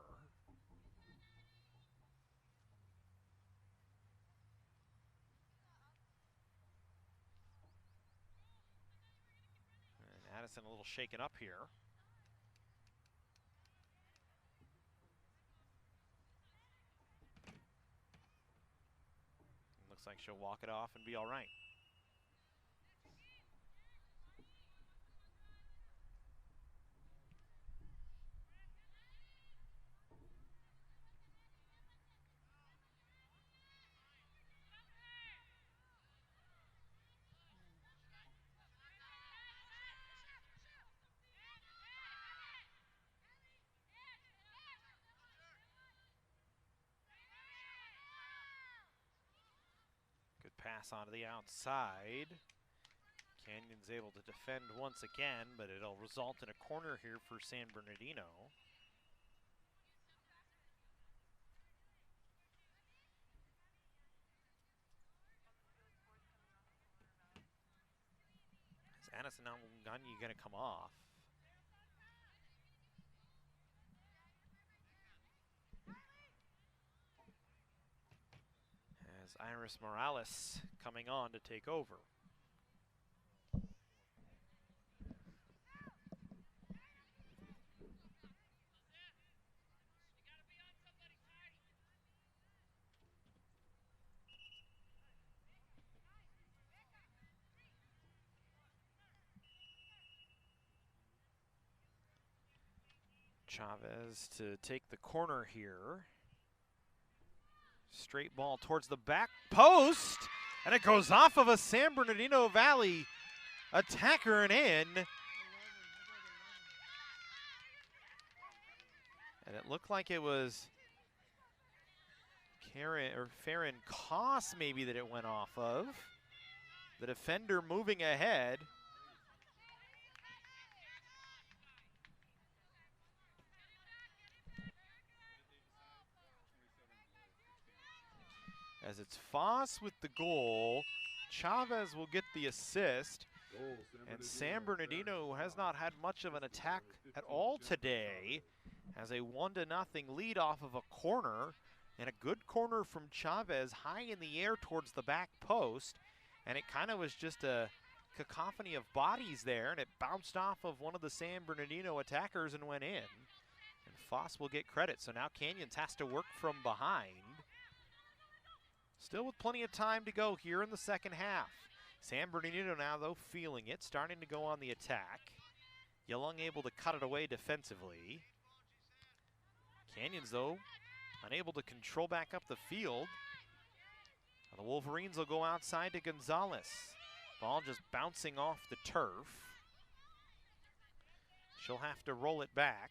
B: And Addison a little shaken up here. Looks like she'll walk it off and be all right. Pass onto the outside. Canyon's able to defend once again, but it'll result in a corner here for San Bernardino. Is Addison Awunganye going to come off? Iris Morales coming on to take over. Chavez to take the corner here. Straight ball towards the back post, and it goes off of a San Bernardino Valley attacker and in. And it looked like it was Farron Koss maybe that it went off of. The defender moving ahead. As it's Foss with the goal, Chavez will get the assist. And San Bernardino has not had much of an attack at all today. Has a 1-0 lead off of a corner, and a good corner from Chavez high in the air towards the back post. And it kind of was just a cacophony of bodies there, and it bounced off of one of the San Bernardino attackers and went in. And Foss will get credit, so now Canyons has to work from behind. Still with plenty of time to go here in the second half. San Bernardino now, though, feeling it, starting to go on the attack. Young able to cut it away defensively. Canyons, though, unable to control back up the field. The Wolverines will go outside to Gonzalez. Ball just bouncing off the turf. She'll have to roll it back.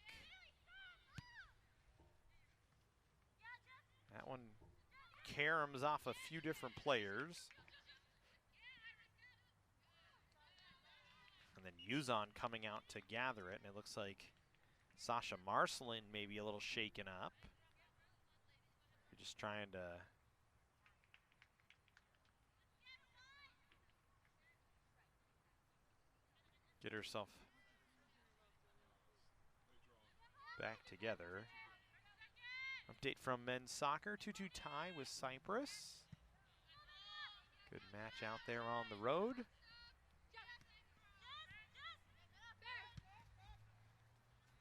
B: That one caroms off a few different players. And then Yuzon coming out to gather it, and it looks like Sasha Marcelin may be a little shaken up. They're just trying to get herself back together. Update from men's soccer, 2-2 tie with Cyprus. Good match out there on the road.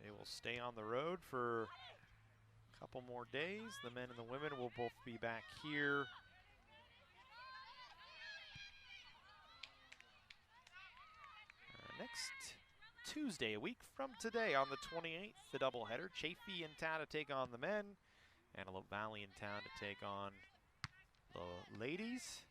B: They will stay on the road for a couple more days. The men and the women will both be back here next Tuesday, a week from today on the 28th, the doubleheader. Chaffee in town to take on the men, Antelope Valley in town to take on the ladies.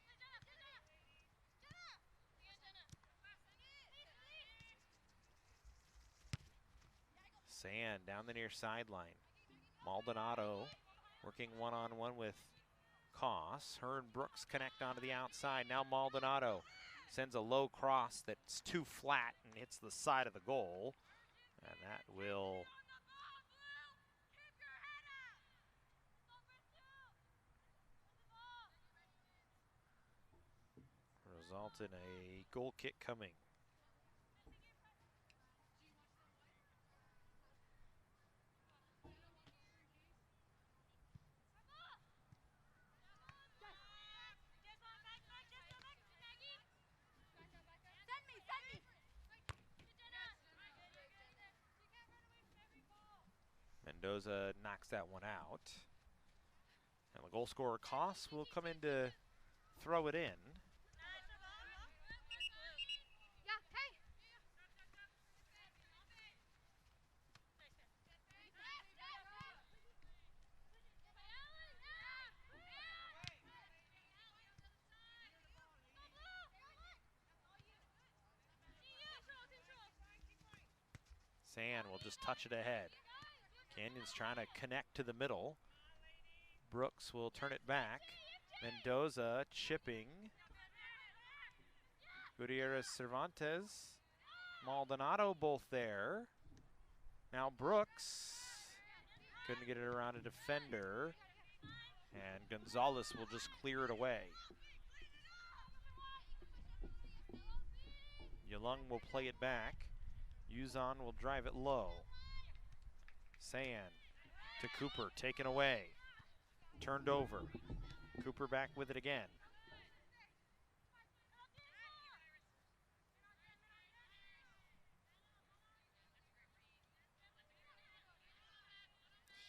B: Sand down the near sideline. Maldonado working one-on-one with Koss. Her and Brooks connect onto the outside. Now Maldonado sends a low cross that's too flat and hits the side of the goal. And that will result in a goal kick coming. Mendoza knocks that one out. And the goal scorer Koss will come in to throw it in. Sand will just touch it ahead. Canyons trying to connect to the middle. Brooks will turn it back. Mendoza chipping. Gutierrez Cervantes. Maldonado both there. Now Brooks couldn't get it around a defender. And Gonzalez will just clear it away. Young will play it back. Yuzon will drive it low. Sand to Cooper, taken away. Turned over. Cooper back with it again.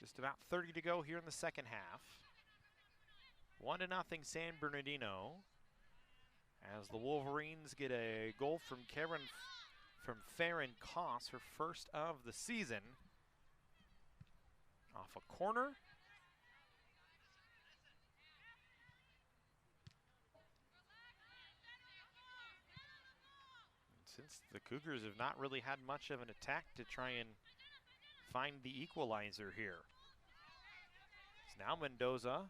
B: It's just about 30 to go here in the second half. 1-0 San Bernardino. As the Wolverines get a goal from Farron Koss, her first of the season. Off a corner. Since the Cougars have not really had much of an attack to try and find the equalizer here. It's now Mendoza.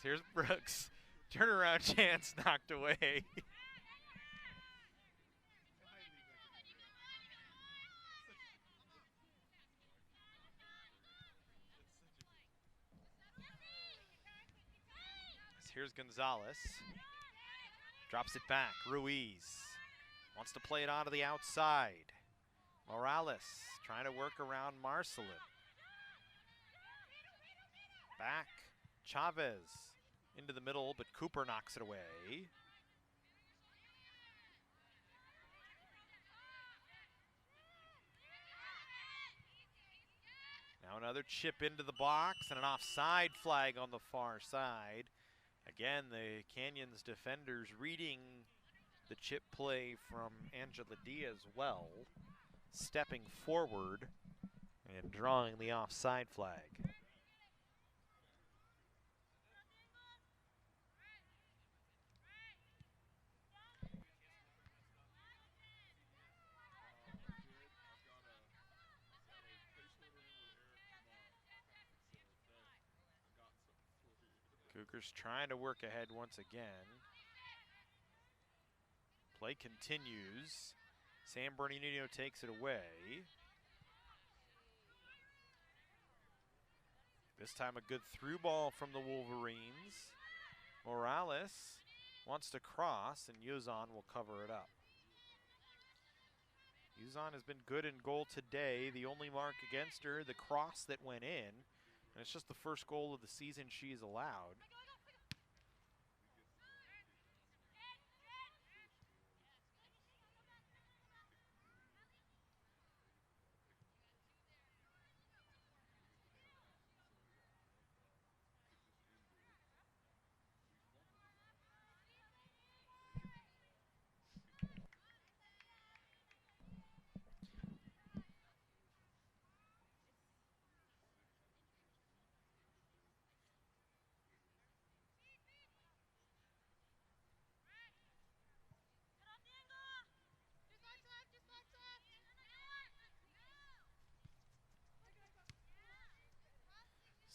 B: Here's Brooks. Turnaround chance knocked away. Here's Gonzalez. Drops it back. Ruiz wants to play it onto the outside. Morales trying to work around Marcelin. Back. Chavez into the middle, but Cooper knocks it away. Now another chip into the box and an offside flag on the far side. Again, the Canyons defenders reading the chip play from Angela Diaz well, stepping forward and drawing the offside flag. Cougars trying to work ahead once again. Play continues. San Bernardino takes it away. This time a good through ball from the Wolverines. Morales wants to cross and Yuzon will cover it up. Yuzon has been good in goal today. The only mark against her, the cross that went in. And it's just the first goal of the season she's allowed.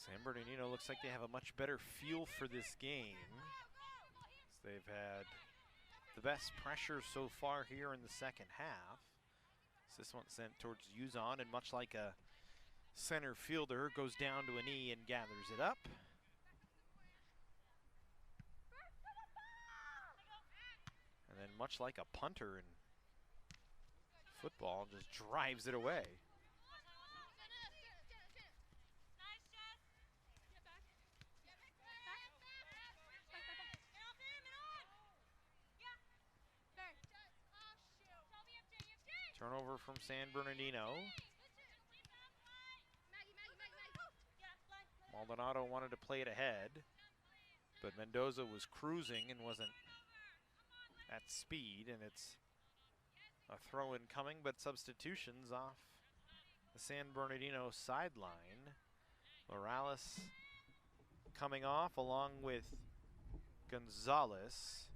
B: San Bernardino looks like they have a much better feel for this game. They've had the best pressure so far here in the second half. This one sent towards Yuzon, and much like a center fielder, goes down to a knee and gathers it up. And then much like a punter in football, just drives it away. Turnover from San Bernardino. Maldonado wanted to play it ahead, but Mendoza was cruising and wasn't at speed, and it's a throw-in coming, but substitutions off the San Bernardino sideline. Morales coming off along with Gonzalez.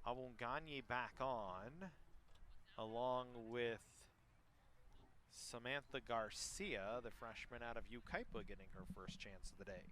B: Awunganye back on, along with Samantha Garcia, the freshman out of Yucaipa, getting her first chance of the day.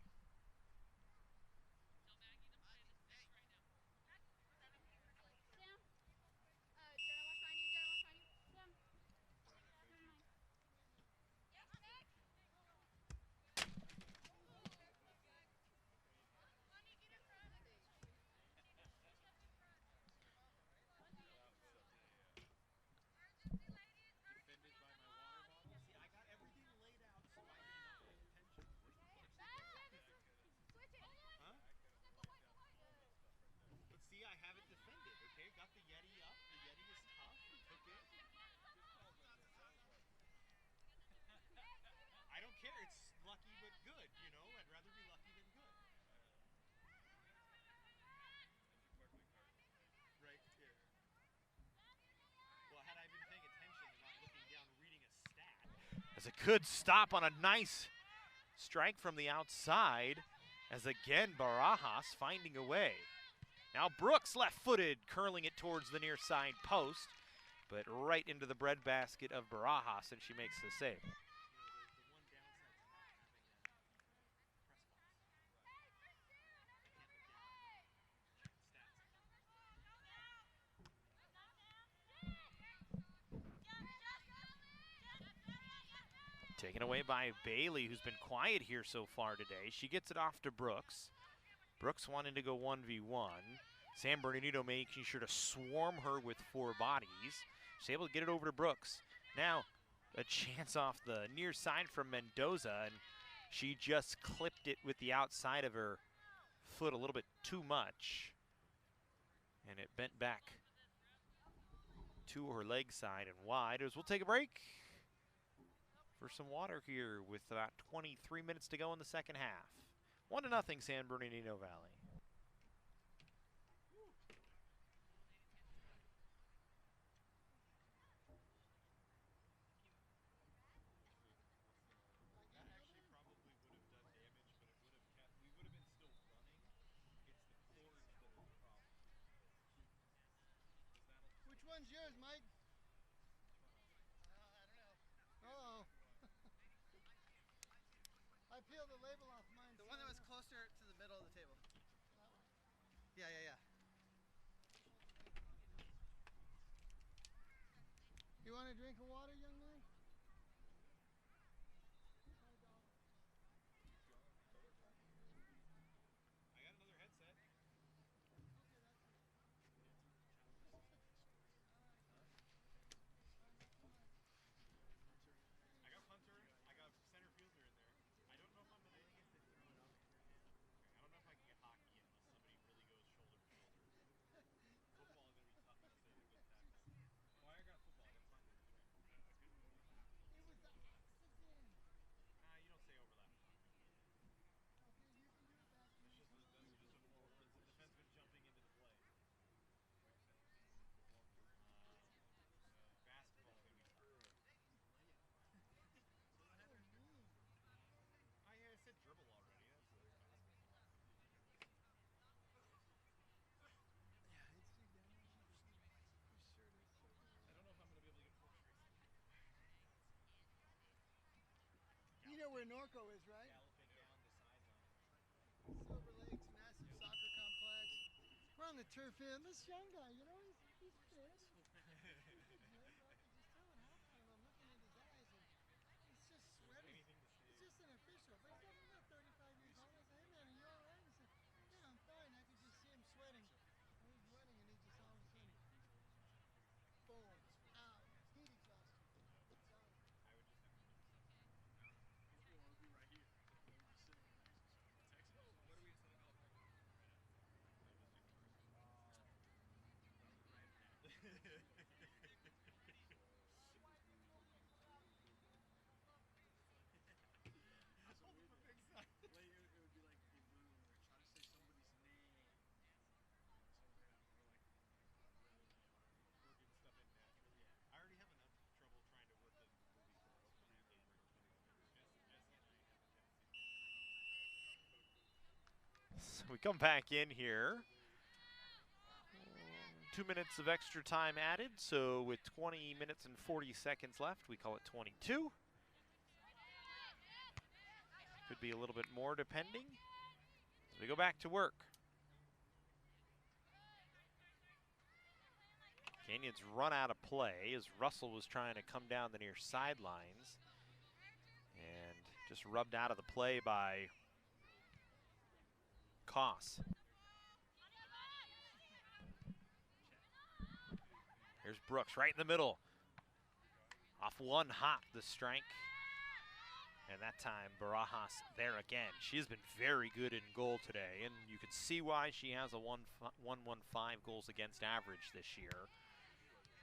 B: Good stop on a nice strike from the outside, as again Barajas finding a way. Now Brooks left-footed, curling it towards the near side post, but right into the breadbasket of Barajas, and she makes the save. Taken away by Bailey, who's been quiet here so far today. She gets it off to Brooks. Brooks wanting to go 1v1. San Bernardino making sure to swarm her with 4 bodies. She's able to get it over to Brooks. Now, a chance off the near side from Mendoza, and she just clipped it with the outside of her foot a little bit too much. And it bent back to her leg side and wide, as we'll take a break for some water here with about 23 minutes to go in the second half. 1-0 San Bernardino Valley.
D: Which one's yours, Mike? I don't know. Uh-oh. I peeled the label off mine.
F: The one that was closer to the middle of the table. Yeah, yeah, yeah.
D: You want a drink of water, young man?
E: I got another headset. I got punter, I got center fielder in there. I don't know if I'm gonna get to throw it off in your hand. Okay. I don't know if I can get hockey unless somebody really goes shoulder to shoulder. Football is gonna be tough to say with that. Well, I got football. I got punter.
D: It was the oxygen.
E: Nah, you don't say overlap.
D: Okay, you can do it back.
E: It's just a forward. It's a defenseman jumping into the play. Basketball's gonna be tough. I said dribble already. That's basketball.
D: Yeah, it's too damaged. Your shirt is so
E: I don't know if I'm gonna be able to get horse racing.
D: You know where Norco is, right?
E: Galloping down the sideline.
D: Silver Lake's massive soccer complex. We're on the turf field. This young guy, you know, he's fit. He's a good, but I can just tell at halftime, I'm looking in his eyes, and he's just sweating. He's just an official, but he's not 35 years old. I said, hey man, are you all right? He said, yeah, I'm fine. I could just see him sweating. And he's running, and he just all of a sudden, boom, out, heat exhaustion. It's on.
E: I would just have to do something. What are we instead of Alabama? I already have enough trouble trying to work the movie quotes.
B: So we come back in here. 2 minutes of extra time added, so with 20 minutes and 40 seconds left, we call it 22. Could be a little bit more depending. So we go back to work. Canyons run out of play as Russell was trying to come down the near sidelines and just rubbed out of the play by Koss. Here's Brooks right in the middle. Off one hop, the strike. And that time, Barajas there again. She's been very good in goal today, and you can see why she has a 1.15 goals against average this year,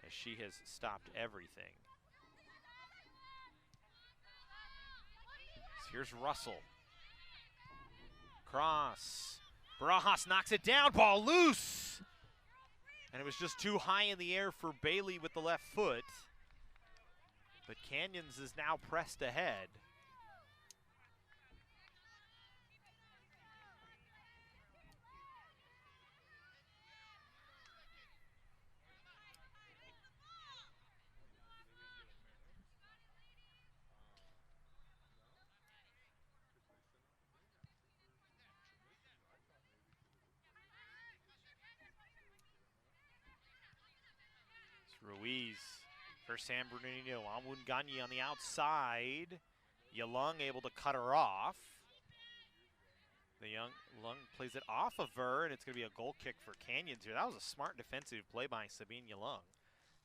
B: as she has stopped everything. So here's Russell. Cross. Barajas knocks it down, ball loose! And it was just too high in the air for Bailey with the left foot. But Canyons is now pressed ahead. Ruiz for San Bernardino. Amunganye on the outside. Yalung able to cut her off. The Lung plays it off of her, and it's going to be a goal kick for Canyons here. That was a smart defensive play by Sabine Yalung.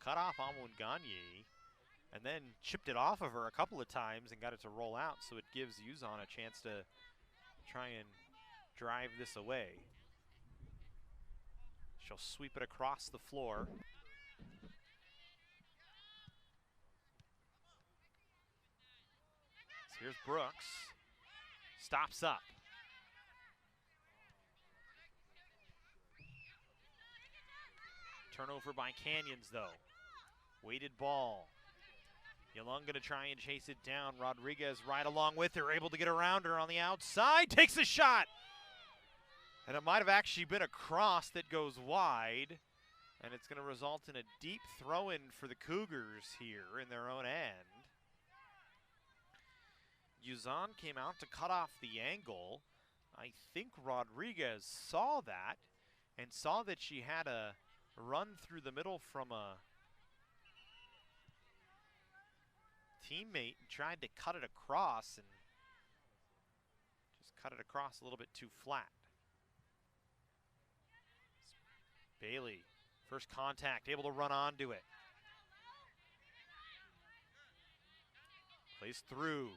B: Cut off Amunganye, and then chipped it off of her a couple of times and got it to roll out, so it gives Yuzon a chance to try and drive this away. She'll sweep it across the floor. So here's Brooks. Stops up. Turnover by Canyons, though. Weighted ball. Yalung gonna try and chase it down. Rodriguez right along with her, able to get around her on the outside. Takes a shot! And it might have actually been a cross that goes wide. And it's gonna result in a deep throw-in for the Cougars here in their own end. Yuzon came out to cut off the angle. I think Rodriguez saw that and saw that she had a run through the middle from a teammate and tried to cut it across and just cut it across a little bit too flat. Bailey, first contact, able to run onto it. Plays through.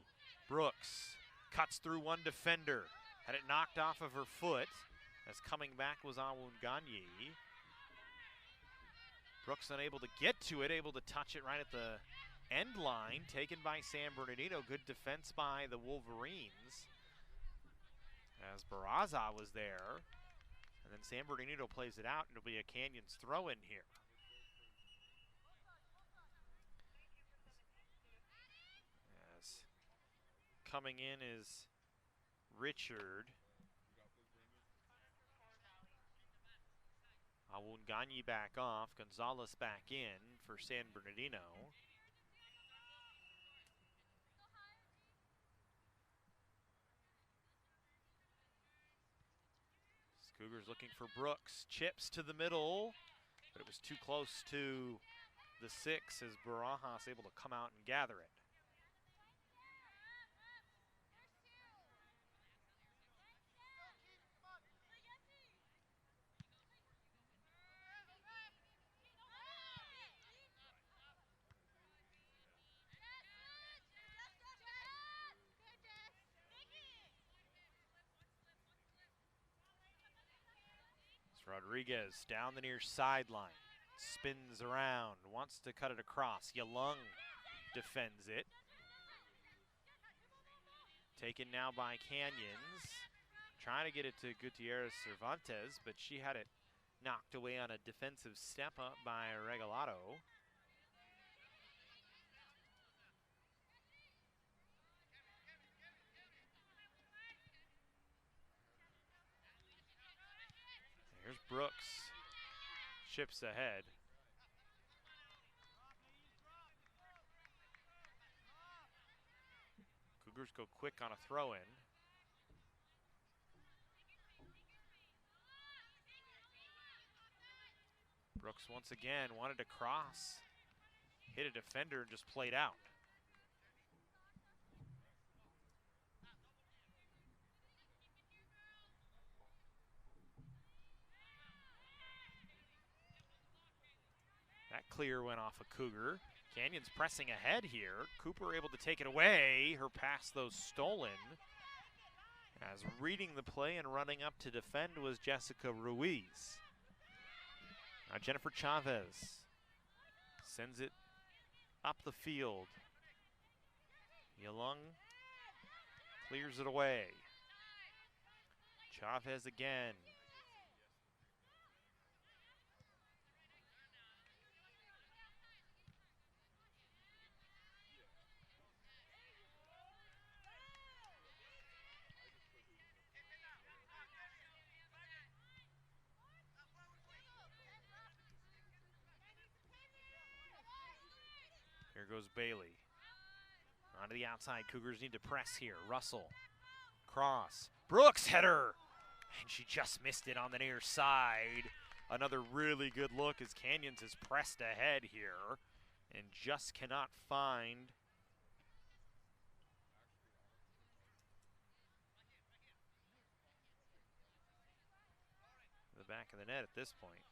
B: Brooks cuts through one defender. Had it knocked off of her foot as coming back was Amunganye. Brooks unable to get to it, able to touch it right at the end line. Taken by San Bernardino. Good defense by the Wolverines as Barraza was there. And then San Bernardino plays it out, and it'll be a Canyons throw-in here. As coming in is Richard. Amunganye back off, Gonzalez back in for San Bernardino. Cougars looking for Brooks, chips to the middle, but it was too close to the 6 as Barajas able to come out and gather it. Rodriguez down the near sideline, spins around, wants to cut it across. Yalung defends it. Taken now by Canyons. Trying to get it to Gutierrez Cervantes, but she had it knocked away on a defensive step up by Regalado. Here's Brooks, chips ahead. Cougars go quick on a throw-in. Brooks once again wanted to cross, hit a defender and just played out. That clear went off a Cougar. Canyons pressing ahead here. Cooper able to take it away. Her pass, though, stolen. As reading the play and running up to defend was Jessica Ruiz. Now Jennifer Chavez sends it up the field. Yalung clears it away. Chavez again. There goes Bailey. Onto the outside. Cougars need to press here. Russell. Cross. Brooks header. And she just missed it on the near side. Another really good look as Canyons has pressed ahead here and just cannot find the back of the net at this point.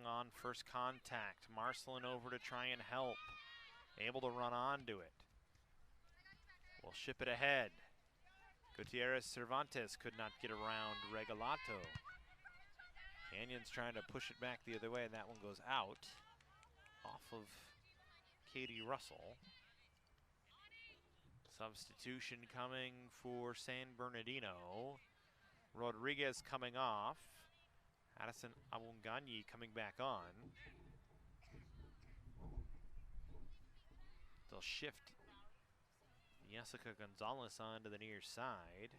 B: Young on first contact. Marcelin over to try and help. Able to run onto it. We'll ship it ahead. Gutierrez Cervantes could not get around Regalato. Canyons trying to push it back the other way, and that one goes out off of Katie Russell. Substitution coming for San Bernardino. Rodriguez coming off. Addison Awunganyi coming back on. They'll shift Jessica Gonzalez onto the near side.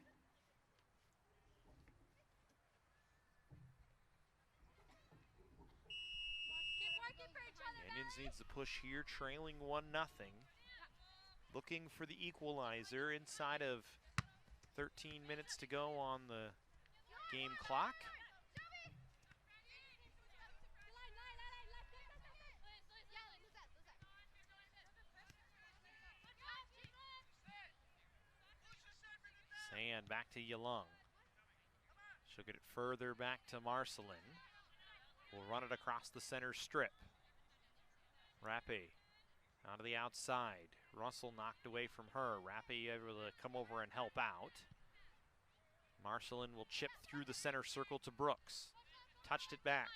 B: Canyons needs to push here, trailing 1-0. Looking for the equalizer inside of 13 minutes to go on the game clock. Sand back to Yalung. She'll get it further back to Marcelin. Will run it across the center strip. Rappe onto the outside. Russell knocked away from her. Rappe able to come over and help out. Marcelin will chip through the center circle to Brooks. Touched it back.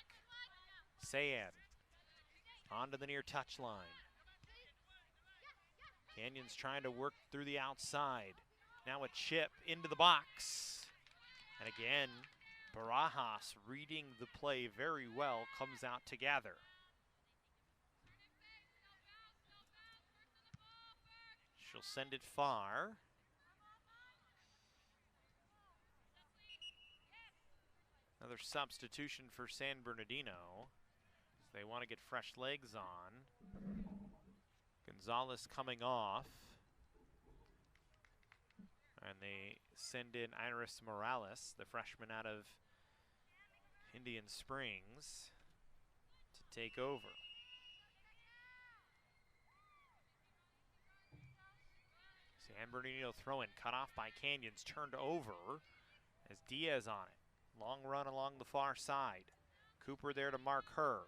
B: Sayan onto the near touch line. Canyons trying to work through the outside. Now a chip into the box. And again, Barajas reading the play very well, comes out to gather. She'll send it far. Another substitution for San Bernardino. They want to get fresh legs on. Gonzalez coming off. And they send in Iris Morales, the freshman out of Indian Springs, to take over. San Bernardino throw-in, cut off by Canyons, turned over as Diaz on it. Long run along the far side. Cooper there to mark her.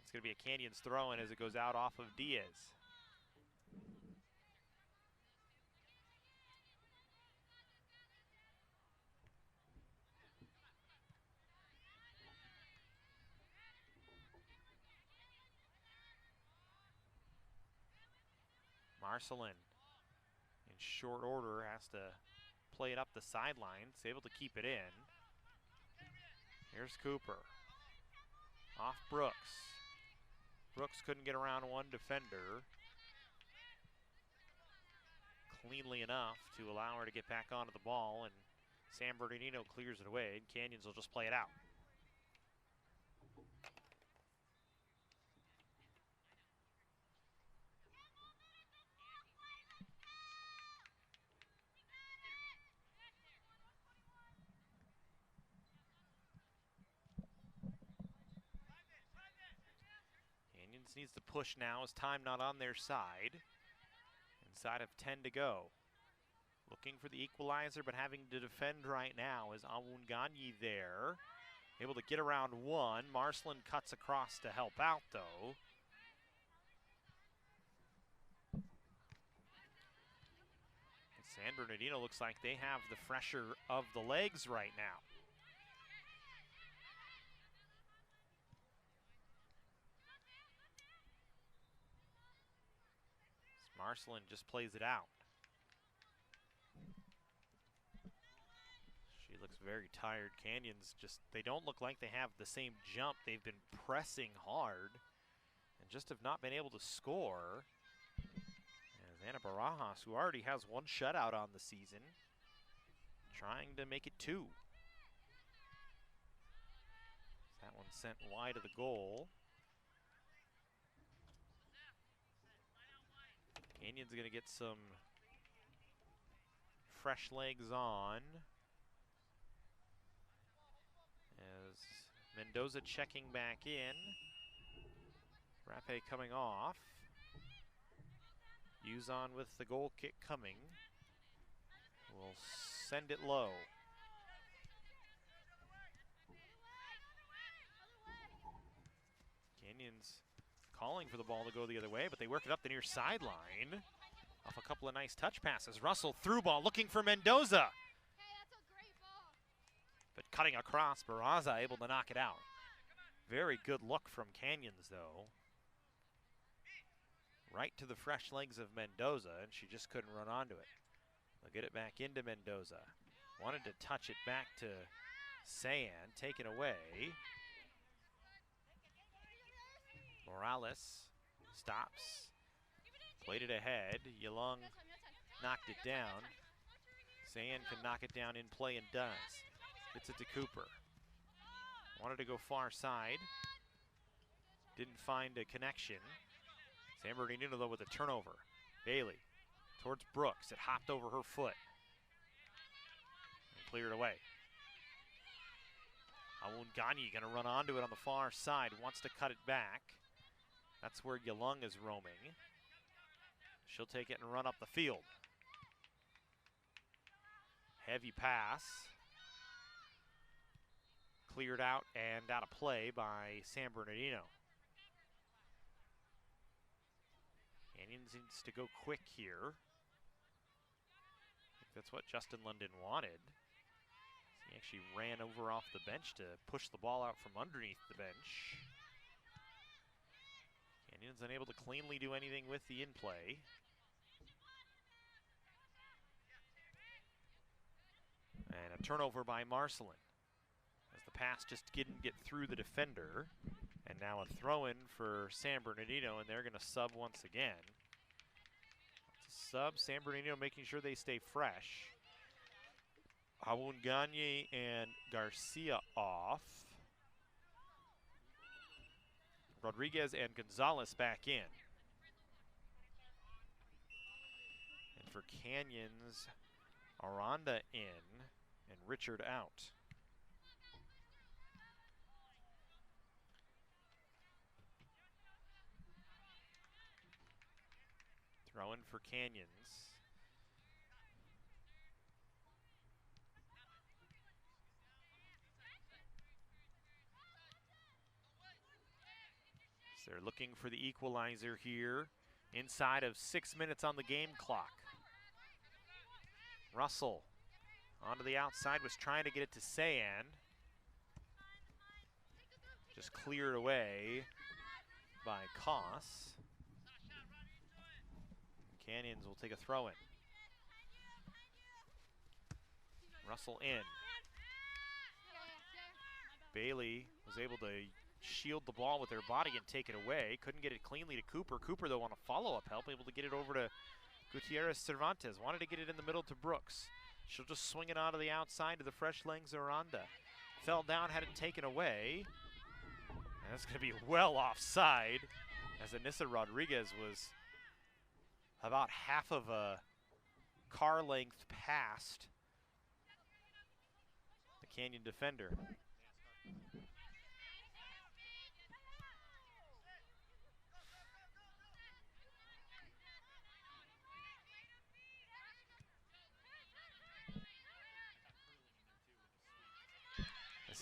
B: It's going to be a Canyons throw-in as it goes out off of Diaz. Marcelin, in short order, has to play it up the sidelines, able to keep it in. Here's Cooper. Off Brooks. Brooks couldn't get around one defender cleanly enough to allow her to get back onto the ball, and San Bernardino clears it away, and Canyons will just play it out. Needs to push now as time not on their side. Inside of 10 to go. Looking for the equalizer, but having to defend right now is Awunganyi there. Able to get around one. Marcelin cuts across to help out, though. And San Bernardino looks like they have the fresher of the legs right now. Marcelin just plays it out. She looks very tired. Canyons just, they don't look like they have the same jump. They've been pressing hard and just have not been able to score. As Ana Barajas, who already has one shutout on the season, trying to make it 2. That one sent wide of the goal. Canyon's going to get some fresh legs on. As Mendoza checking back in. Rappe coming off. Uzon with the goal kick coming. Will send it low. Canyons calling for the ball to go the other way, but they work it up the near sideline off a couple of nice touch passes. Russell through ball looking for Mendoza. But cutting across, Barraza able to knock it out. Very good look from Canyons, though. Right to the fresh legs of Mendoza, and she just couldn't run onto it. They'll get it back into Mendoza. Wanted to touch it back to Sayan, taken away. Morales stops, played it ahead. Yalung knocked it down. Sayan can knock it down in play and does. Gets it to Cooper. Wanted to go far side. Didn't find a connection. San Bernardino though with a turnover. Bailey towards Brooks. It hopped over her foot. And cleared away. Awunganye gonna run onto it on the far side. Wants to cut it back. That's where Yalung is roaming. She'll take it and run up the field. Heavy pass. Cleared out and out of play by San Bernardino. Canyons needs to go quick here. I think that's what Justin London wanted. He actually ran over off the bench to push the ball out from underneath the bench. Canyons unable to cleanly do anything with the in-play. And a turnover by Marcelin. As the pass just didn't get through the defender. And now a throw-in for San Bernardino, and they're going to sub once again. Sub, San Bernardino making sure they stay fresh. Awunganye and Garcia off. Rodriguez and Gonzalez back in. And for Canyons, Aranda in and Richard out. Throw in for Canyons. So they're looking for the equalizer here inside of 6 minutes on the game clock. Russell onto the outside, was trying to get it to Sayan. Just cleared away by Koss. Canyons will take a throw in. Russell in. Bailey was able to shield the ball with her body and take it away. Couldn't get it cleanly to Cooper. Cooper, though, on a follow-up help, able to get it over to Gutierrez Cervantes. Wanted to get it in the middle to Brooks. She'll just swing it onto the outside to the fresh legs Aranda. Fell down, had it taken away. And that's going to be well offside, as Anissa Rodriguez was about half of a car length past the Canyon defender.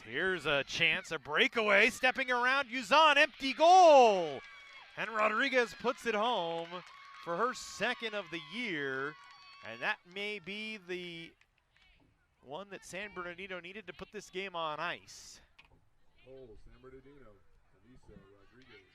B: Here's a chance, a breakaway, stepping around, Uzon, empty goal! And Rodriguez puts it home for her second of the year, and that may be the one that San Bernardino needed to put this game on ice.
A: Goal, San Bernardino, Anissa Rodriguez.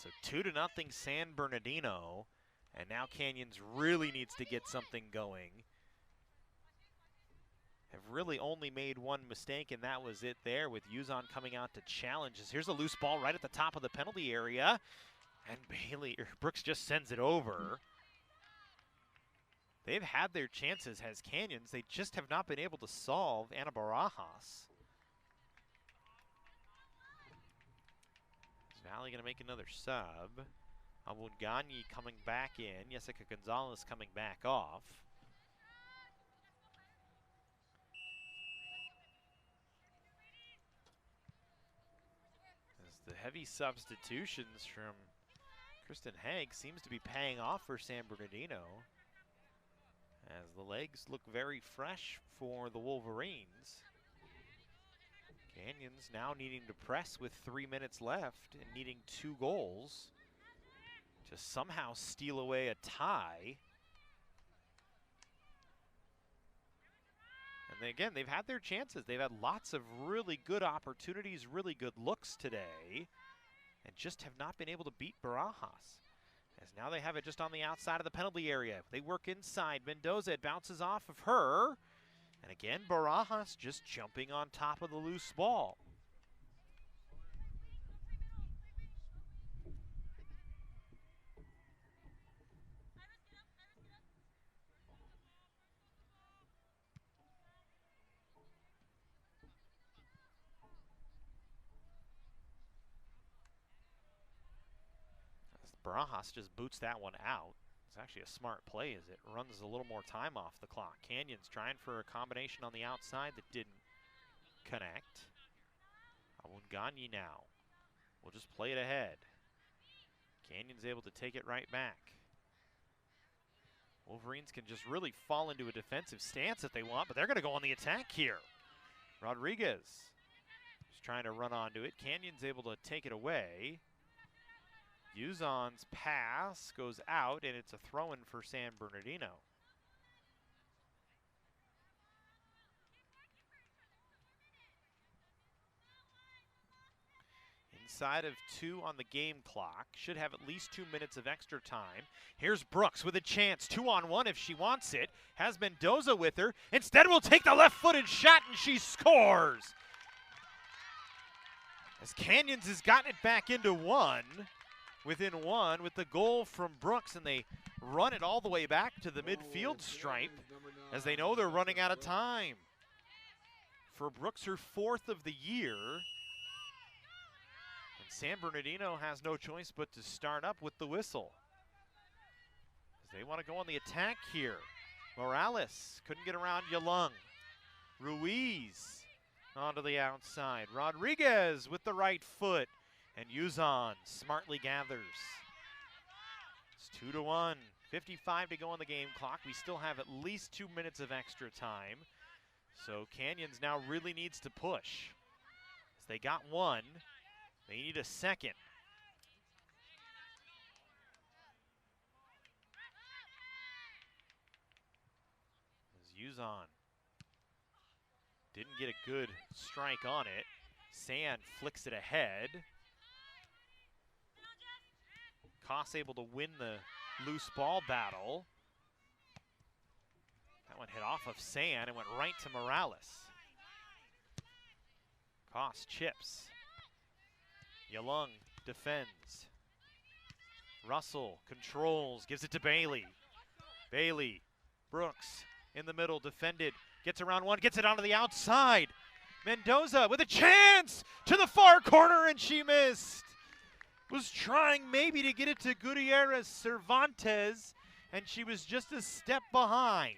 B: So 2-0 San Bernardino. And now Canyons really needs to get something going. Have really only made one mistake, and that was it there with Uzon coming out to challenges. Here's a loose ball right at the top of the penalty area. And Brooks just sends it over. They've had their chances as Canyons. They just have not been able to solve Ana Barajas. Is Valley going to make another sub? Awunganye coming back in. Jessica Gonzalez coming back off. As the heavy substitutions from Kristen Haig seems to be paying off for San Bernardino, as the legs look very fresh for the Wolverines. Canyons now needing to press with 3 minutes left and needing 2 goals to somehow steal away a tie. And again, they've had their chances. They've had lots of really good opportunities, really good looks today, and just have not been able to beat Barajas. As now they have it just on the outside of the penalty area. They work inside. Mendoza, it bounces off of her. And again, Barajas just jumping on top of the loose ball. Barajas just boots that one out. It's actually a smart play as it runs a little more time off the clock. Canyons trying for a combination on the outside that didn't connect. Awunganye now will just play it ahead. Canyons able to take it right back. Wolverines can just really fall into a defensive stance if they want, but they're going to go on the attack here. Rodriguez is trying to run onto it. Canyons able to take it away. Uzon's pass goes out, and it's a throw-in for San Bernardino. Inside of 2 on the game clock. Should have at least 2 minutes of extra time. Here's Brooks with a chance. 2-on-1 if she wants it. Has Mendoza with her. Instead will take the left-footed shot, and she scores. As Canyons has gotten it back into 1. Within 1 with the goal from Brooks, and they run it all the way back to the midfield stripe as they know they're running out of time. For Brooks, her 4th of the year. And San Bernardino has no choice but to start up with the whistle, as they want to go on the attack here. Morales couldn't get around Yalung. Ruiz onto the outside. Rodriguez with the right foot. And Uzon smartly gathers. It's 2-1, 55 to go on the game clock. We still have at least 2 minutes of extra time. So Canyons now really needs to push. As they got 1, they need a second. As Uzon didn't get a good strike on it. San flicks it ahead. Koss able to win the loose ball battle. That one hit off of San and went right to Morales. Koss chips. Yalung defends. Russell controls, gives it to Bailey. Bailey, Brooks in the middle, defended. Gets around 1, gets it onto the outside. Mendoza with a chance to the far corner, and she missed. Was trying maybe to get it to Gutierrez Cervantes, and she was just a step behind.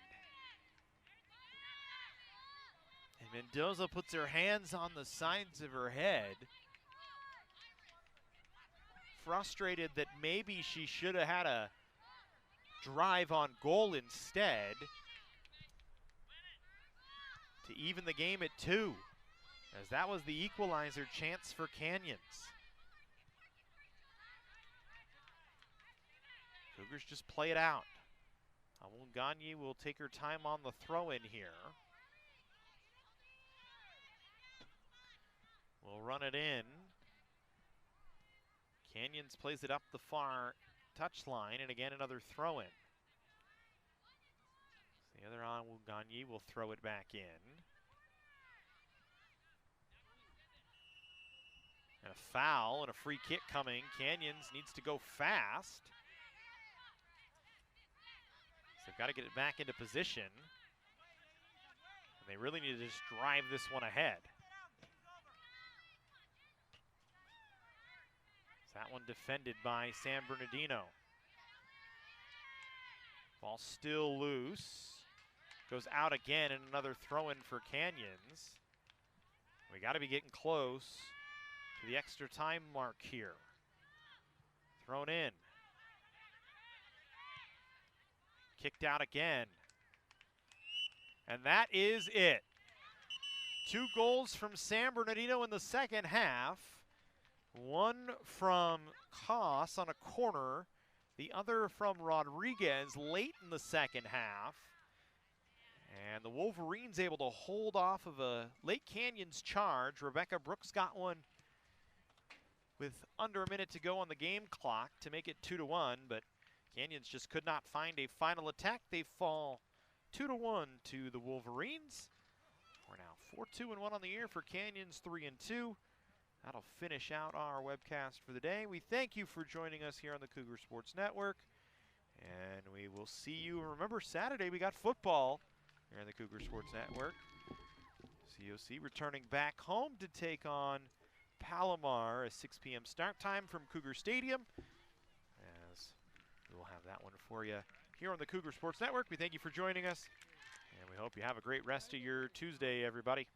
B: And Mendoza puts her hands on the sides of her head, frustrated that maybe she should have had a drive on goal instead to even the game at 2, as that was the equalizer chance for Canyons. Cougars just play it out. Awunganye will take her time on the throw-in here. We'll run it in. Canyons plays it up the far touchline, and again another throw-in. The other Gagne will throw it back in. And a foul and a free kick coming. Canyons needs to go fast. So they've got to get it back into position. And they really need to just drive this one ahead. So that one defended by San Bernardino. Ball still loose. Goes out again, and another throw-in for Canyons. We got to be getting close to the extra time mark here. Thrown in. Kicked out again. And that is it. 2 goals from San Bernardino in the second half. One from Koss on a corner. The other from Rodriguez late in the second half. And the Wolverines able to hold off of a Lake Canyons charge. Rebecca Brooks got one with under a minute to go on the game clock to make it 2-1, but Canyons just could not find a final attack. They fall 2-1 to the Wolverines. We're now 4-2-1 on the year for Canyons, 3-2. That'll finish out our webcast for the day. We thank you for joining us here on the Cougar Sports Network, and we will see you. Remember, Saturday we got football here on the Cougar Sports Network. COC returning back home to take on Palomar, a 6 p.m. start time from Cougar Stadium. As we will have that one for you here on the Cougar Sports Network. We thank you for joining us, and we hope you have a great rest of your Tuesday, everybody.